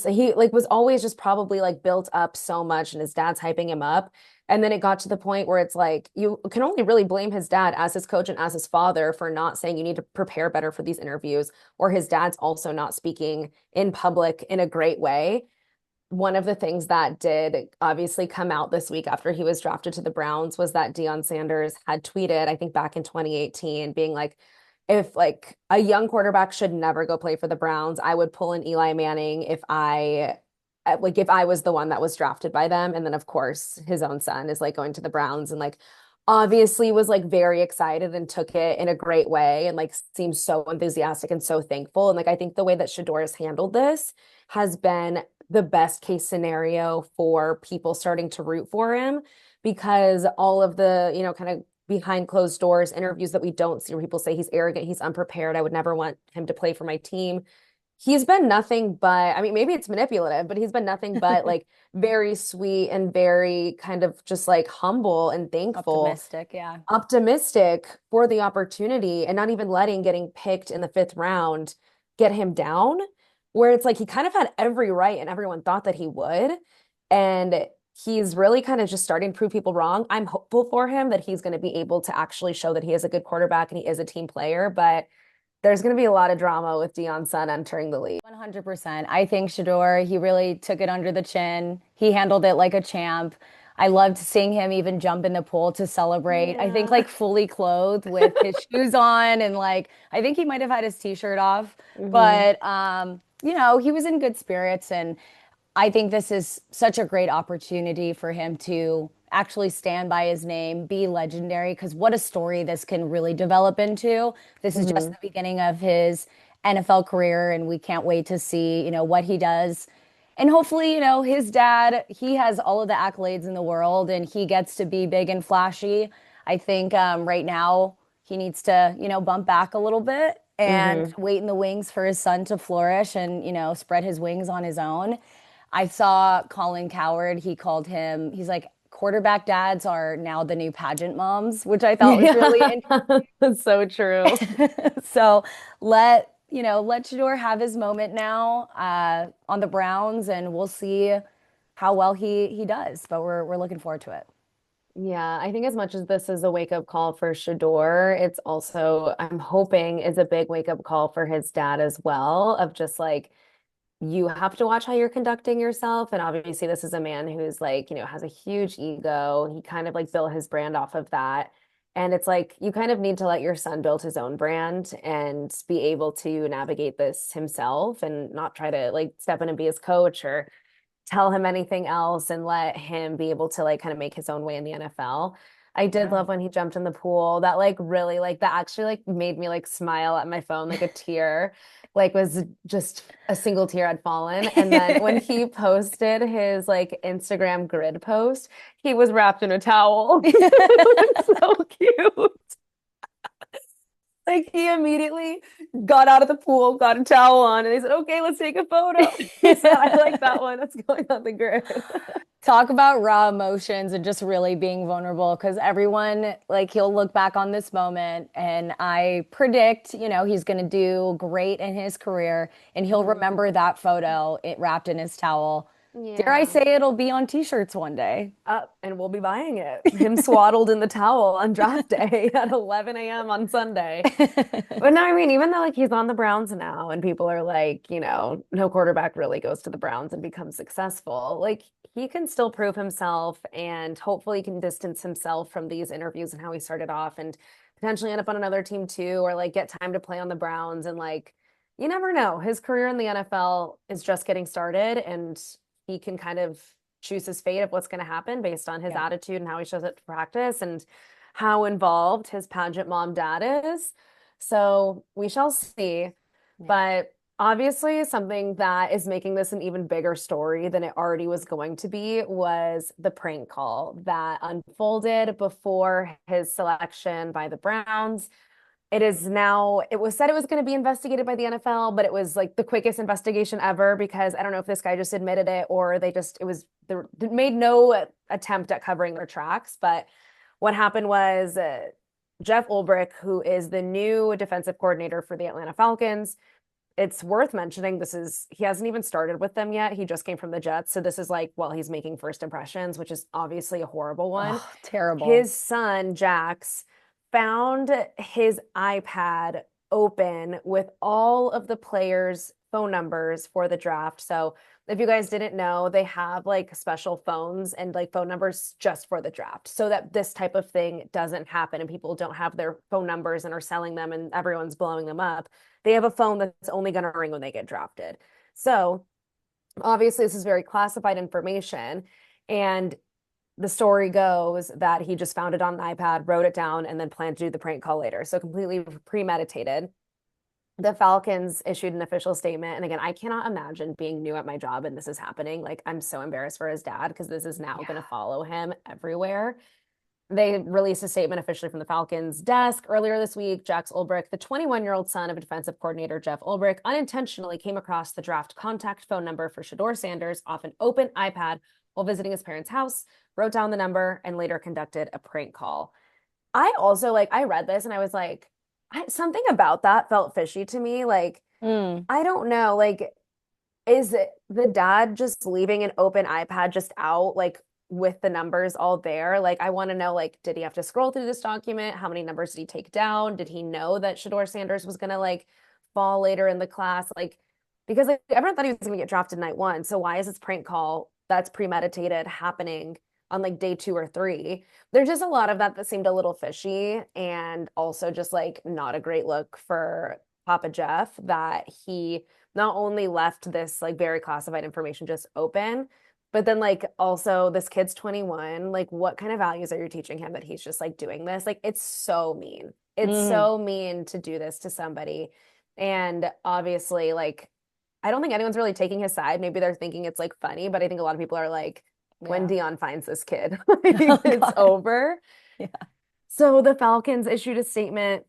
A: he like was always just probably like built up so much and his dad's hyping him up. And then it got to the point where it's like you can only really blame his dad as his coach and as his father for not saying you need to prepare better for these interviews, or his dad's also not speaking in public in a great way. One of the things that did obviously come out this week after he was drafted to the Browns was that Deion Sanders had tweeted, I think back in 2018, being like, if like a young quarterback should never go play for the Browns, I would pull an Eli Manning if I was the one that was drafted by them. And then of course his own son is like going to the Browns and like obviously was like very excited and took it in a great way and like seems so enthusiastic and so thankful. And like I think the way that Shedeur has handled this has been the best case scenario for people starting to root for him because all of the, kind of behind closed doors interviews that we don't see where people say he's arrogant, he's unprepared, I would never want him to play for my team. He's been nothing but, I mean, maybe it's manipulative, but he's been nothing but like very sweet and very kind of just like humble and thankful,
B: Optimistic, yeah.
A: optimistic for the opportunity and not even letting getting picked in the fifth round get him down, where it's like he kind of had every right and everyone thought that he would. And he's really kind of just starting to prove people wrong. I'm hopeful for him that he's going to be able to actually show that he is a good quarterback and he is a team player, but there's going to be a lot of drama with Deion's son entering the league.
B: 100%. I think Shador, he really took it under the chin. He handled it like a champ. I loved seeing him even jump in the pool to celebrate. I think
A: Yeah.
B: like fully clothed with his shoes on and like I think he might have had his t-shirt off,
A: Hmm.
B: but he was in good spirits and I think this is such a great opportunity for him to actually stand by his name, be legendary, because what a story this can really develop into. This is just
A: Hmm.
B: the beginning of his NFL career, and we can't wait to see, what he does. And hopefully, his dad, he has all of the accolades in the world and he gets to be big and flashy. I think right now he needs to, bump back a little bit and
A: Hmm.
B: wait in the wings for his son to flourish and, spread his wings on his own. I saw Colin Coward. He called him, he's like, quarterback dads are now the new pageant moms, which I thought was really
A: Yeah,
B: interesting.
A: that's so true.
B: So let Shador have his moment now on the Browns, and we'll see how well he does. But we're looking forward to it.
A: Yeah, I think as much as this is a wake-up call for Shador, it's also, I'm hoping, is a big wake-up call for his dad as well, of just like, you have to watch how you're conducting yourself. And obviously, this is a man who's like, has a huge ego. He kind of like built his brand off of that. And it's like, you kind of need to let your son build his own brand and be able to navigate this himself and not try to like step in and be his coach or tell him anything else and let him be able to like kind of make his own way in the NFL. I did
B: Yeah.
A: love when he jumped in the pool. That like really like that actually like made me like smile at my phone like a tear like was just a single tear had fallen. And then when he posted his like Instagram grid post, he was wrapped in a towel. It was so cute. Like he immediately got out of the pool, got a towel on, and they said, "Okay, let's take a photo." So I like that one. That's going on the grid.
B: Talk about raw emotions and just really being vulnerable because everyone, like, he'll look back on this moment and I predict, he's going to do great in his career and he'll
A: Mhm.
B: remember that photo it wrapped in his towel. Dare I
A: Yeah.
B: say it'll be on t-shirts one day?
A: Up and we'll be buying it. Him swaddled in the towel on draft day at 11 a.m. on Sunday. But no, I mean, even though like he's on the Browns now and people are like, no quarterback really goes to the Browns and becomes successful, like he can still prove himself and hopefully can distance himself from these interviews and how he started off and potentially end up on another team too, or like get time to play on the Browns. And like, you never know. His career in the NFL is just getting started and he can kind of choose his fate of what's going to happen based on his
B: Yeah.
A: attitude and how he shows it to practice and how involved his pageant mom dad is. So we shall see.
B: Yeah.
A: But Obviously, something that is making this an even bigger story than it already was going to be was the prank call that unfolded before his selection by the Browns. It is now, it was said it was going to be investigated by the NFL, but it was like the quickest investigation ever because I don't know if this guy just admitted it or it was, they made no attempt at covering their tracks. But what happened was Jeff Ulbrich, who is the new defensive coordinator for the Atlanta Falcons, it's worth mentioning he hasn't even started with them yet. He just came from the Jets. So this is like, well, he's making first impressions, which is obviously a horrible one.
B: Oh, terrible.
A: His son, Jax, found his iPad open with all of the players' phone numbers for the draft. So if you guys didn't know, they have like special phones and like phone numbers just for the draft so that this type of thing doesn't happen and people don't have their phone numbers and are selling them and everyone's blowing them up. They have a phone that's only going to ring when they get drafted. So obviously, this is very classified information. And the story goes that he just found it on an iPad, wrote it down, and then planned to do the prank call later. So completely premeditated. The Falcons issued an official statement. And again, I cannot imagine being new at my job and this is happening. Like, I'm so embarrassed for his dad because this is now going to follow him everywhere. They released a statement officially from the Falcons desk earlier this week. Jax Ulbrich, the 21-year-old son of defensive coordinator Jeff Ulbrich, unintentionally came across the draft contact phone number for Shedeur Sanders off an open iPad while visiting his parents' house, wrote down the number, and later conducted a prank call. I also I read this and I was like, something about that felt fishy to me. Like,
B: Mm.
A: I don't know. Like, is it the dad just leaving an open iPad just out, like with the numbers all there? Like, I want to know, like, did he have to scroll through this document? How many numbers did he take down? Did he know that Shedeur Sanders was gonna like fall later in the class? Like, because like, everyone thought he was gonna get drafted night one. So why is this prank call that's premeditated happening on like day 2 or 3? There's just a lot of that seemed a little fishy and also just like not a great look for Papa Jeff that he not only left this like very classified information just open, but then like also this kid's 21. Like, what kind of values are you teaching him that he's just like doing this? Like, it's so mean. It's
B: Mm.
A: so mean to do this to somebody. And obviously, like, I don't think anyone's really taking his side. Maybe they're thinking it's like funny, but I think a lot of people are like, when
B: Yeah.
A: Dion finds this kid, like,
B: Oh
A: it's
B: God.
A: over.
B: Yeah.
A: So the Falcons issued a statement,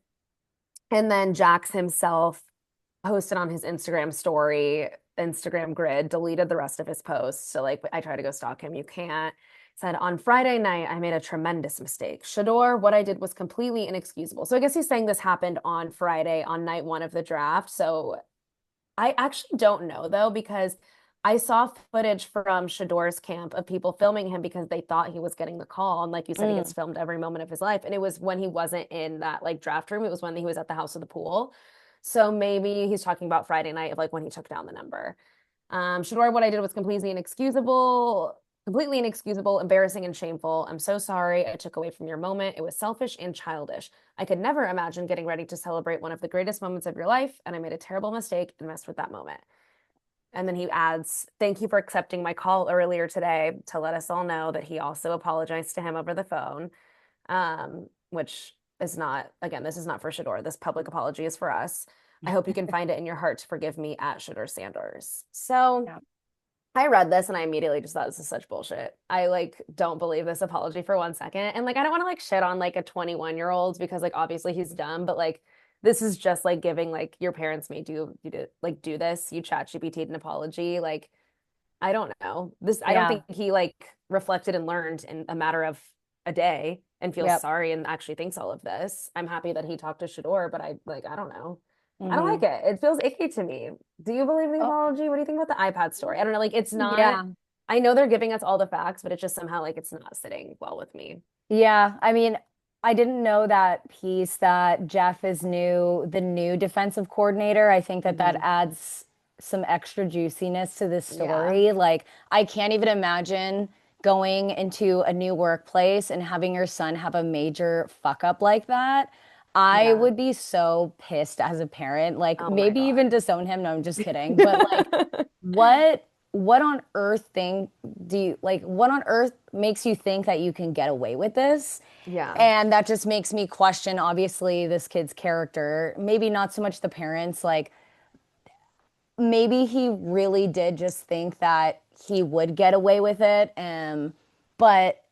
A: and then Jax himself posted on his Instagram story, Instagram grid, deleted the rest of his posts. So like I try to go stalk him, you can't. Said on Friday night, I made a tremendous mistake. Shedeur, what I did was completely inexcusable. So I guess he's saying this happened on Friday on night one of the draft. So I actually don't know though, because I saw footage from Shedeur's camp of people filming him because they thought he was getting the call. And like you said, he gets
B: Mm.
A: filmed every moment of his life. And it was when he wasn't in that like draft room. It was when he was at the house of the pool. So maybe he's talking about Friday night of like when he took down the number. Shedeur, what I did was completely inexcusable, embarrassing, and shameful. I'm so sorry I took away from your moment. It was selfish and childish. I could never imagine getting ready to celebrate one of the greatest moments of your life, and I made a terrible mistake and messed with that moment. And then he adds, thank you for accepting my call earlier today to let us all know that he also apologized to him over the phone, which is not, again, this is not for Shedeur. This public apology is for us. I hope you can find it in your heart to forgive me at Shedeur Sanders. So
B: Yeah.
A: I read this and I immediately just thought this is such bullshit. I like don't believe this apology for 1 second. And like I don't want to like shit on like a 21-year-old because like obviously he's dumb, but like this is just like giving like your parents made you to like do this. You chat GPT'd an apology. Like I don't know. I don't
B: Yeah.
A: think he like reflected and learned in a matter of a day and feels
B: Yep.
A: sorry and actually thinks all of this. I'm happy that he talked to Shedeur, but I don't know. I don't like
B: Hmm.
A: it. It feels icky to me. Do you believe the
B: Oh,
A: apology? What do you think about the iPad story? I don't know. Like, it's not,
B: yeah.
A: I know they're giving us all the facts, but it's just somehow like it's not sitting well with me.
B: Yeah. I mean, I didn't know that piece that Jeff is the new defensive coordinator. I think that that
A: Hmm.
B: adds some extra juiciness to this
A: Yeah.
B: story. Like, I can't even imagine going into a new workplace and having your son have a major fuck up like that. I
A: Yeah.
B: would be so pissed as a parent, like
A: Oh my
B: maybe even
A: God.
B: disown him. No, I'm just kidding. But like, what on earth thing do you like? What on earth makes you think that you can get away with this?
A: Yeah.
B: And that just makes me question, obviously, this kid's character. Maybe not so much the parents. Like, maybe he really did just think that he would get away with it. But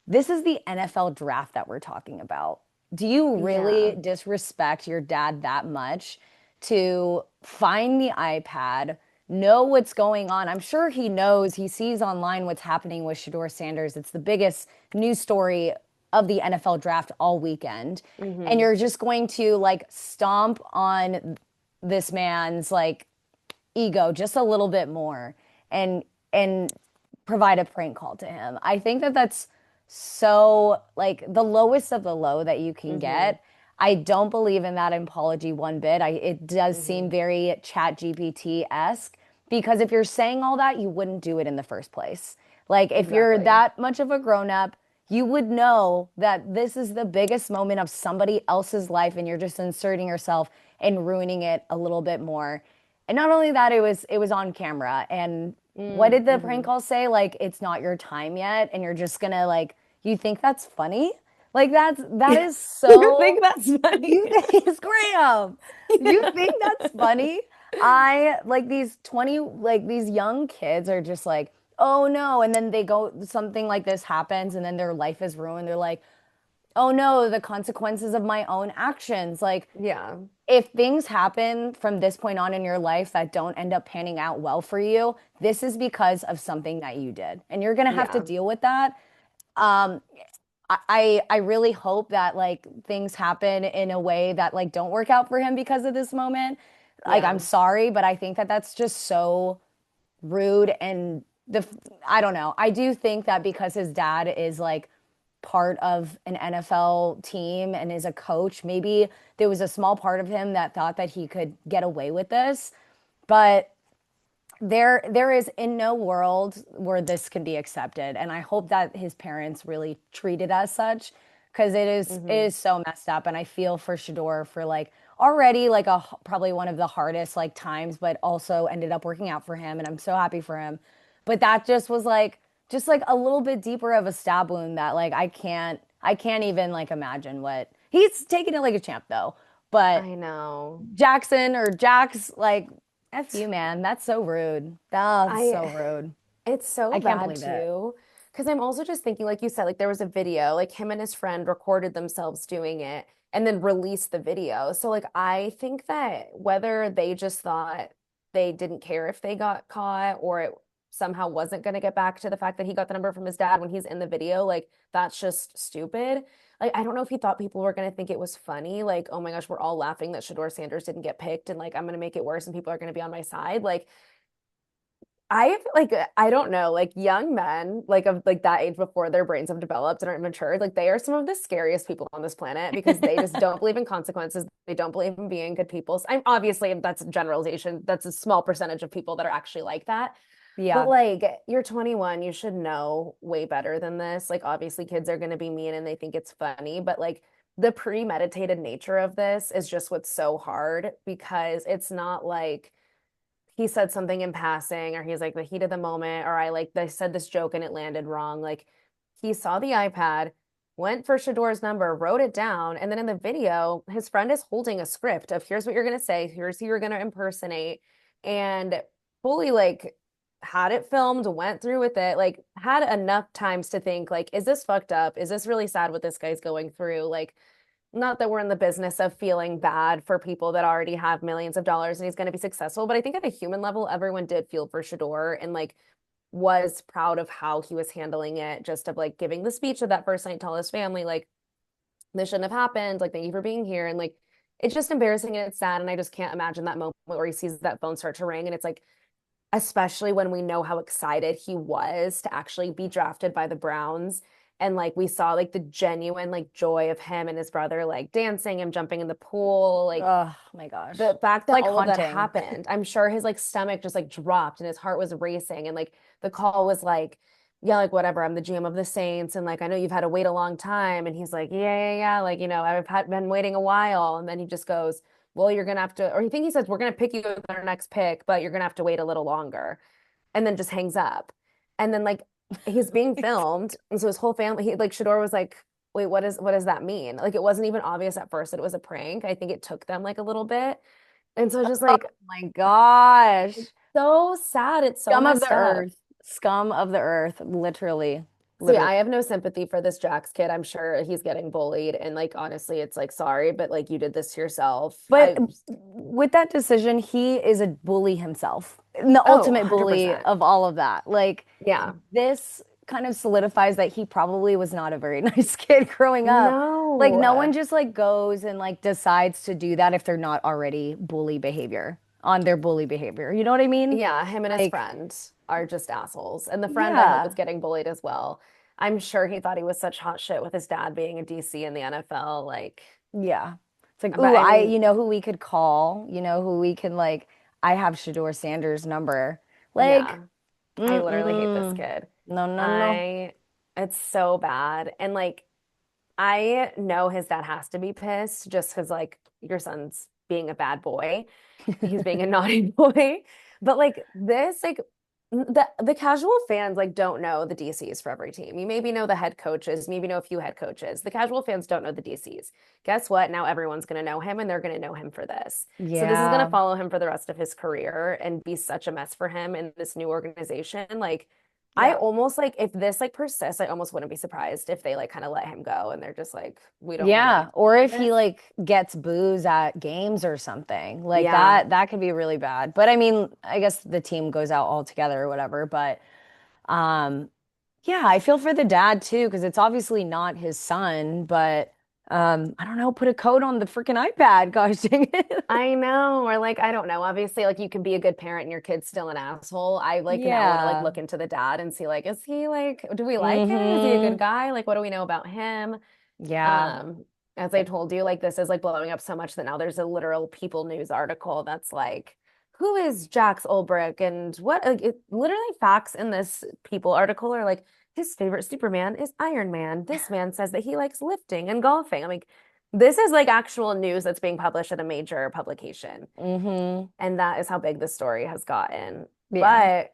B: this is the NFL draft that we're talking about. Do you
A: Yeah.
B: really disrespect your dad that much to find the iPad, know what's going on? I'm sure he knows, he sees online what's happening with Shedeur Sanders. It's the biggest news story of the NFL draft all weekend. And
A: Hmm.
B: you're just going to like stomp on this man's like ego just a little bit more and provide a prank call to him. I think that that's so like the lowest of the low that you can
A: Hmm.
B: get. I don't believe in that apology one bit. It does seem
A: Hmm.
B: very chat GPT-esque because if you're saying all that, you wouldn't do it in the first place. Like if you're
A: Exactly.
B: that much of a grown up, you would know that this is the biggest moment of somebody else's life and you're just inserting yourself and ruining it a little bit more. And not only that, it was on camera. And what did the prank
A: Mm-hmm.
B: call say? Like, it's not your time yet, and you're just gonna like, you think that's funny? Like that is
A: You
B: so
A: think that's funny?
B: you think Graham. You think that's funny? I like these 20 like these young kids are just like, oh no, and then they go something like this happens and then their life is ruined. They're like, oh no, the consequences of my own actions. Like
A: Yeah.
B: if things happen from this point on in your life that don't end up panning out well for you, this is because of something that you did. And you're going to have to
A: Yeah.
B: deal with that. Um, I really hope that like things happen in a way that like don't work out for him because of this moment. Like I'm
A: Yeah.
B: sorry, but I think that that's just so rude and I don't know. I do think that because his dad is like part of an NFL team and is a coach, maybe there was a small part of him that thought that he could get away with this. But there is in no world where this can be accepted. And I hope that his parents really treat it as such because it
A: Hmm.
B: is so messed up. And I feel for Shador for like already like a probably one of the hardest like times, but also ended up working out for him. And I'm so happy for him. But that just was like just like a little bit deeper of a stab wound that like I can't even like imagine what he's taking it like a champ though. But
A: I know.
B: Jackson or Jax, like, F you, man. That's so rude. That's so
A: I
B: rude.
A: It's so
B: I can't
A: bad
B: believe it.
A: too. Because I'm also just thinking, like you said, like there was a video, like him and his friend recorded themselves doing it and then released the video. So, like, I think that whether they just thought they didn't care if they got caught or it somehow wasn't going to get back to the fact that he got the number from his dad when he's in the video, like, that's just stupid. Like, I don't know if he thought people were going to think it was funny. Like, oh my gosh, we're all laughing that Shedeur Sanders didn't get picked and like I'm going to make it worse and people are going to be on my side. Like, I feel like I don't know, like young men, like of like that age before their brains have developed and are matured, like they are some of the scariest people on this planet because they just don't believe in consequences. They don't believe in being good people. I'm obviously that's a generalization. That's a small percentage of people that are actually like that. But
B: Yeah.
A: like you're 21, you should know way better than this. Like obviously kids are going to be mean and they think it's funny, but like the premeditated nature of this is just what's so hard because it's not like he said something in passing or he's like the heat of the moment or I like they said this joke and it landed wrong. Like he saw the iPad, went for Shador's number, wrote it down, and then in the video, his friend is holding a script of here's what you're gonna say, here's who you're gonna impersonate, and fully like had it filmed, went through with it, like had enough times to think like, is this fucked up? Is this really sad what this guy's going through? Like not that we're in the business of feeling bad for people that already have millions of dollars and he's going to be successful, but I think at a human level, everyone did feel for Shador and like was proud of how he was handling it, just of like giving the speech of that first night to all his family, like this shouldn't have happened, like thank you for being here. And like it's just embarrassing and it's sad. And I just can't imagine that moment where he sees that phone start to ring. And it's like, especially when we know how excited he was to actually be drafted by the Browns. And like we saw like the genuine like joy of him and his brother like dancing and jumping in the pool. Like
B: Oh my gosh.
A: the fact that
B: Like
A: all of that
B: haunting.
A: happened, I'm sure his like stomach just like dropped and his heart was racing. And like the call was like, yeah, like whatever, I'm the GM of the Saints. And like I know you've had to wait a long time. And he's like, yeah. Like, been waiting a while. And then he just goes, well, you're gonna have to, or he think he says, we're gonna pick you with our next pick, but you're gonna have to wait a little longer and then just hangs up. And then like he's being filmed. And so his whole family, he like Shador was like, wait, what does that mean? Like it wasn't even obvious at first that it was a prank. I think it took them like a little bit. And so it's just
B: Oh
A: like
B: my gosh.
A: so sad. It's so
B: Scum of the
A: messed up.
B: earth. Scum of the earth, literally.
A: So yeah,
B: Literally.
A: I have no sympathy for this Jax kid. I'm sure he's getting bullied and like honestly, it's like sorry, but like you did this to yourself.
B: But with that decision, he is a bully himself, the
A: Oh,
B: ultimate bully
A: 100%.
B: of all of that. Like,
A: Yeah.
B: this kind of solidifies that he probably was not a very nice kid growing up. Like,
A: No.
B: no one just like goes and like decides to do that if they're not already bully behavior on their bully behavior. You know what I mean?
A: Yeah, him and his
B: Like,
A: friend are just assholes. And the friend I hope is
B: yeah,
A: getting bullied as well. I'm sure he thought he was such hot shit with his dad being a DC in the NFL. Like,
B: yeah. It's like,
A: but
B: ooh,
A: I mean,
B: you know who we could call, you know who we can like, I have Shedeur Sanders' number. Like,
A: yeah, I literally hate this
B: mm-mm.
A: kid.
B: No, no, no.
A: I, it's so bad. And like, I know his dad has to be pissed just because like your son's being a bad boy. He's being a naughty boy. But like this, like the casual fans like don't know the DCs for every team. You maybe know the head coaches, maybe know a few head coaches. The casual fans don't know the DCs. Guess what? Now everyone's gonna know him and they're gonna know him for this. So this is gonna
B: Yeah.
A: follow him for the rest of his career and be such a mess for him in this new organization. Like I
B: Yeah.
A: almost like if this like persists, I almost wouldn't be surprised if they like kind of let him go and they're just like, we don't want
B: Yeah.
A: anything
B: Or
A: to do
B: if
A: with
B: he
A: this.
B: like gets booze at games or something. Like
A: Yeah.
B: that could be really bad. But I mean, I guess the team goes out all together or whatever. But um yeah, I feel for the dad too, because it's obviously not his son, but I don't know, put a code on the freaking iPad. Gosh dang it.
A: I know, or like I don't know. Obviously, like you can be a good parent and your kid's still an asshole. I like now want to like
B: Yeah.
A: look into the dad and see like is he like do we like him? Is he a good
B: Mm-hmm.
A: guy? Like what do we know about him?
B: Yeah.
A: Um, as I told you, like this is like blowing up so much that now there's a literal People News article that's like, who is Jax Ulbrich and what like it literally facts in this People article are like his favorite Superman is Iron Man. This man says that he likes lifting and golfing. I'm like, this is like actual news that's being published at a major publication.
B: Mm-hmm.
A: And that is how big the story has gotten.
B: Yeah.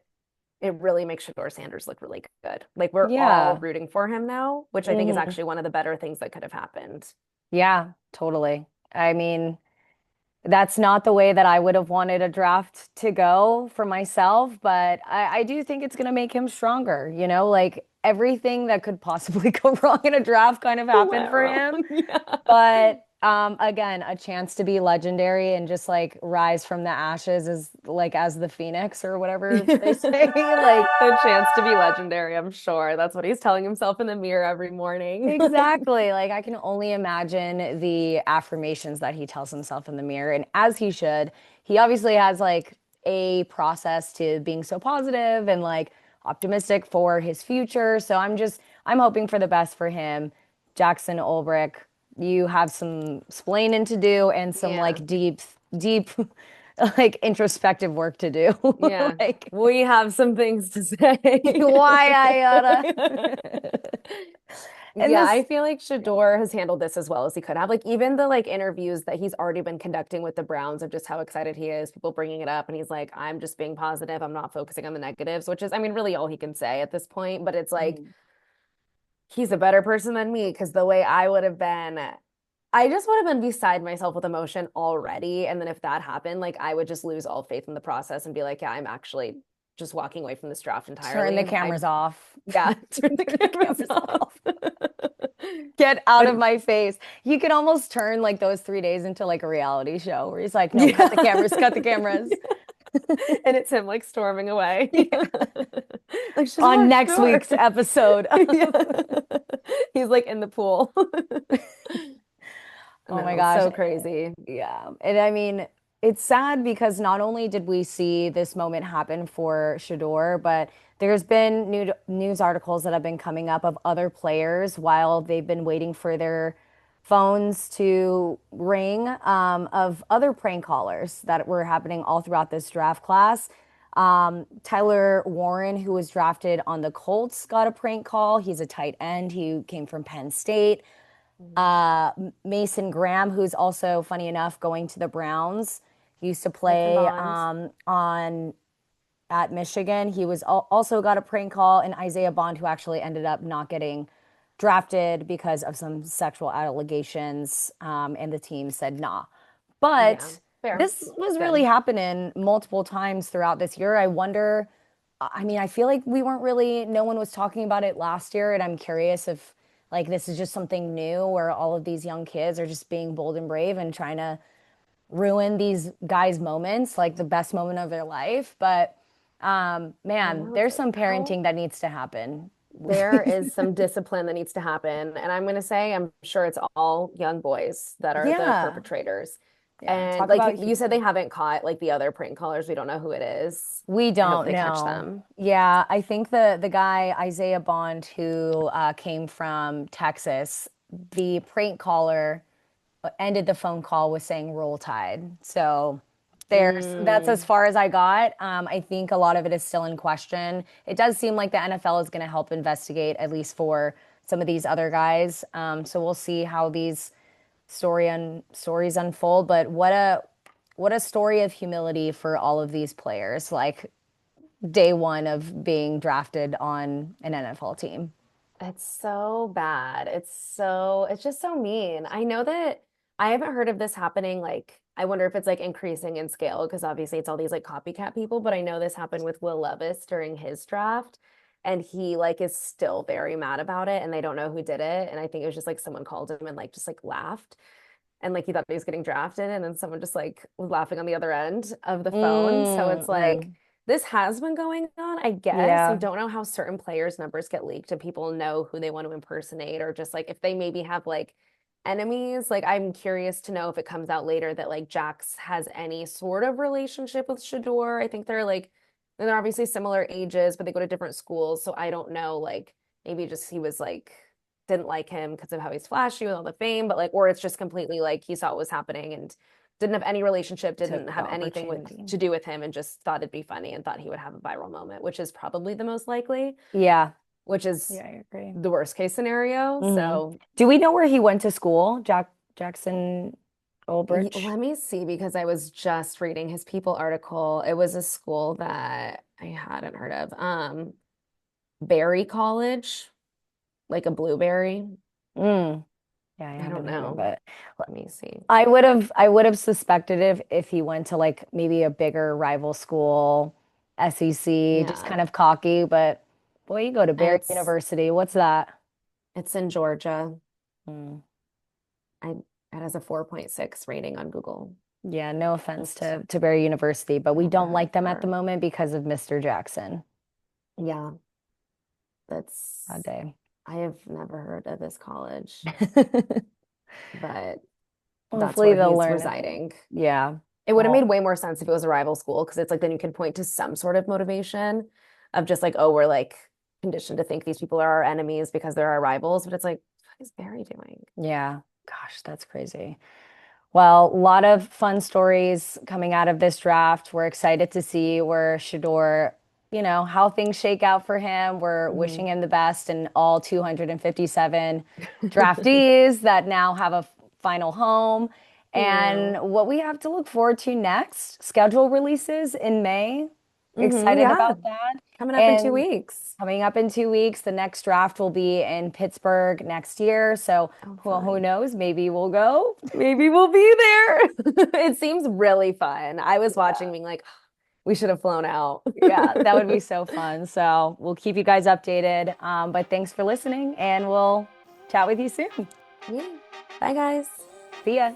A: But it really makes Shedeur Sanders look really good. Like we're all
B: Yeah.
A: rooting for him now, which I think is
B: Mm-hmm.
A: actually one of the better things that could have happened.
B: Yeah, totally. I mean, that's not the way that I would have wanted a draft to go for myself, but I do think it's going to make him stronger. You know, like everything that could possibly go wrong in a draft kind of happened
A: Went
B: for
A: wrong.
B: him.
A: Yeah.
B: But again, a chance to be legendary and just like rise from the ashes as like as the phoenix or whatever they say. Like,
A: The chance to be legendary, I'm sure. That's what he's telling himself in the mirror every morning.
B: exactly. Like I can only imagine the affirmations that he tells himself in the mirror, and as he should. He obviously has like a process to being so positive and like optimistic for his future. So I'm hoping for the best for him. Jackson Ulbrich, you have some splaining to do and some
A: Yeah.
B: like deep like introspective work to do.
A: Yeah.
B: Like
A: We have some things to say.
B: why I gotta. And
A: Yeah, I
B: this
A: feel like Shador has handled this as well as he could have. Like even the like interviews that he's already been conducting with the Browns of just how excited he is, people bringing it up, and he's like, "I'm just being positive. I'm not focusing on the negatives," which is, I mean, really all he can say at this point. But it's like
B: Mhm.
A: he's a better person than me because the way I would have been, I just would have been beside myself with emotion already. And then if that happened, like I would just lose all faith in the process and be like, "Yeah, I'm actually just walking away from this draft
B: Turn the
A: entirely." I
B: cameras off.
A: yeah, turn the
B: Turn the
A: cameras
B: cameras
A: off.
B: off. Get out of
A: But
B: my face. You could almost turn like those 3 days into like a reality show where he's like, no, cut the cameras,
A: yeah.
B: cut the cameras.
A: And it's him like storming away.
B: Yeah.
A: Like,
B: On
A: sure,
B: next
A: sure.
B: week's episode.
A: Yeah. He's like in the pool.
B: Oh my
A: No,
B: gosh.
A: so crazy.
B: Yeah. And I mean, it's sad because not only did we see this moment happen for Shador, but there's been news articles that have been coming up of other players while they've been waiting for their phones to ring, of other prank callers that were happening all throughout this draft class. Tyler Warren, who was drafted on the Colts, got a prank call. He's a tight end. He came from Penn State. Mason Graham, who's also funny enough going to the Browns. He used to
A: Mason
B: play
A: Bond.
B: on at Michigan. He was also got a prank call, and Isaiah Bond, who actually ended up not getting drafted because of some sexual allegations, and the team said nah.
A: Yeah.
B: But
A: Fair.
B: this was really
A: Good.
B: happening multiple times throughout this year. I wonder, I mean, I feel like no one was talking about it last year, and I'm curious if like this is just something new where all of these young kids are just being bold and brave and trying to ruin these guys' moments, like the best moment of their life. But
A: I
B: man,
A: know it's
B: there's
A: like
B: some
A: how
B: parenting that needs to happen.
A: there is some discipline that needs to happen. And I'm going to say, I'm sure it's all young boys that are the
B: Yeah.
A: perpetrators.
B: Yeah.
A: And
B: Talk
A: like
B: about
A: you said, they haven't caught like the other prank callers. We don't know who it is.
B: we
A: I hope
B: don't
A: they catch
B: know.
A: them.
B: Yeah, I think the guy Isaiah Bond who came from Texas, the prank caller ended the phone call with saying "Roll Tide." So that's as
A: Mm,
B: far as I got. I think a lot of it is still in question. It does seem like the NFL is going to help investigate at least for some of these other guys. So we'll see how these stories unfold. But what a story of humility for all of these players. Like day one of being drafted on an NFL team.
A: it's so bad. It's just so mean. I know that I haven't heard of this happening. Like, I wonder if it's like increasing in scale because obviously it's all these like copycat people, but I know this happened with Will Levis during his draft. And he like is still very mad about it and they don't know who did it. And I think it was just like someone called him and like just like laughed and like he thought he was getting drafted and then someone just like was laughing on the other end of the phone. So it's like
B: Mm.
A: this has been going on, I guess. I
B: Yeah,
A: don't know how certain players' numbers get leaked and people know who they want to impersonate or just like if they maybe have like enemies. Like I'm curious to know if it comes out later that like Jax has any sort of relationship with Shedeur. I think they're obviously similar ages, but they go to different schools. So I don't know, like maybe just he was like didn't like him because of how he's flashy with all the fame, but like, or it's just completely like he saw what was happening and didn't have any relationship,
B: took
A: didn't
B: the
A: have anything with
B: opportunity.
A: to do with him, and just thought it'd be funny and thought he would have a viral moment, which is probably the most likely,
B: Yeah,
A: which is
B: yeah, I agree.
A: the worst case scenario.
B: Hmm.
A: So
B: Do we know where he went to school? Jackson Ulbrich?
A: let me see because I was just reading his People article. It was a school that I hadn't heard of. Berry College, like a blueberry.
B: Mm. Yeah, I
A: I don't
B: haven't heard of
A: know.
B: it.
A: Let me see.
B: I would have suspected if he went to like maybe a bigger rival school, SEC, just
A: Yeah,
B: kind of cocky, but boy, you go to Barry
A: it's
B: University. What's that?
A: it's in Georgia.
B: Mm.
A: I it has a 4.6 rating on Google.
B: Yeah, no offense
A: Just
B: to Barry University, but we
A: never
B: don't
A: heard of
B: like them at the
A: her.
B: moment because of Mr. Jackson.
A: Yeah, that's
B: Odd day.
A: I have never heard of this college, but that's
B: Hopefully
A: where
B: they'll
A: he's
B: learn a thing.
A: residing.
B: Yeah.
A: It would have made
B: Well,
A: way more sense if it was a rival school because it's like then you can point to some sort of motivation of just like, oh, we're like conditioned to think these people are our enemies because they're our rivals. But it's like, what is Barry doing?
B: yeah. Gosh, that's crazy. Well, a lot of fun stories coming out of this draft. We're excited to see where Shedeur, how things shake out for him. We're wishing
A: Mhm.
B: him the best and all 257 draftees that now have a final home.
A: Yeah.
B: And what we have to look forward to next, schedule releases in May. Excited
A: Yeah.
B: about that.
A: Coming up in two
B: And
A: weeks.
B: coming up in 2 weeks, the next draft will be in Pittsburgh next year. So,
A: Oh,
B: well, who
A: fun.
B: knows? Maybe we'll go.
A: Maybe we'll be there. It seems really fun. I was
B: Yeah.
A: watching being like, we should have flown out.
B: Yeah, that would be so fun. So we'll keep you guys updated. But thanks for listening, and we'll chat with you soon.
A: Yeah. Bye, guys.
B: See ya.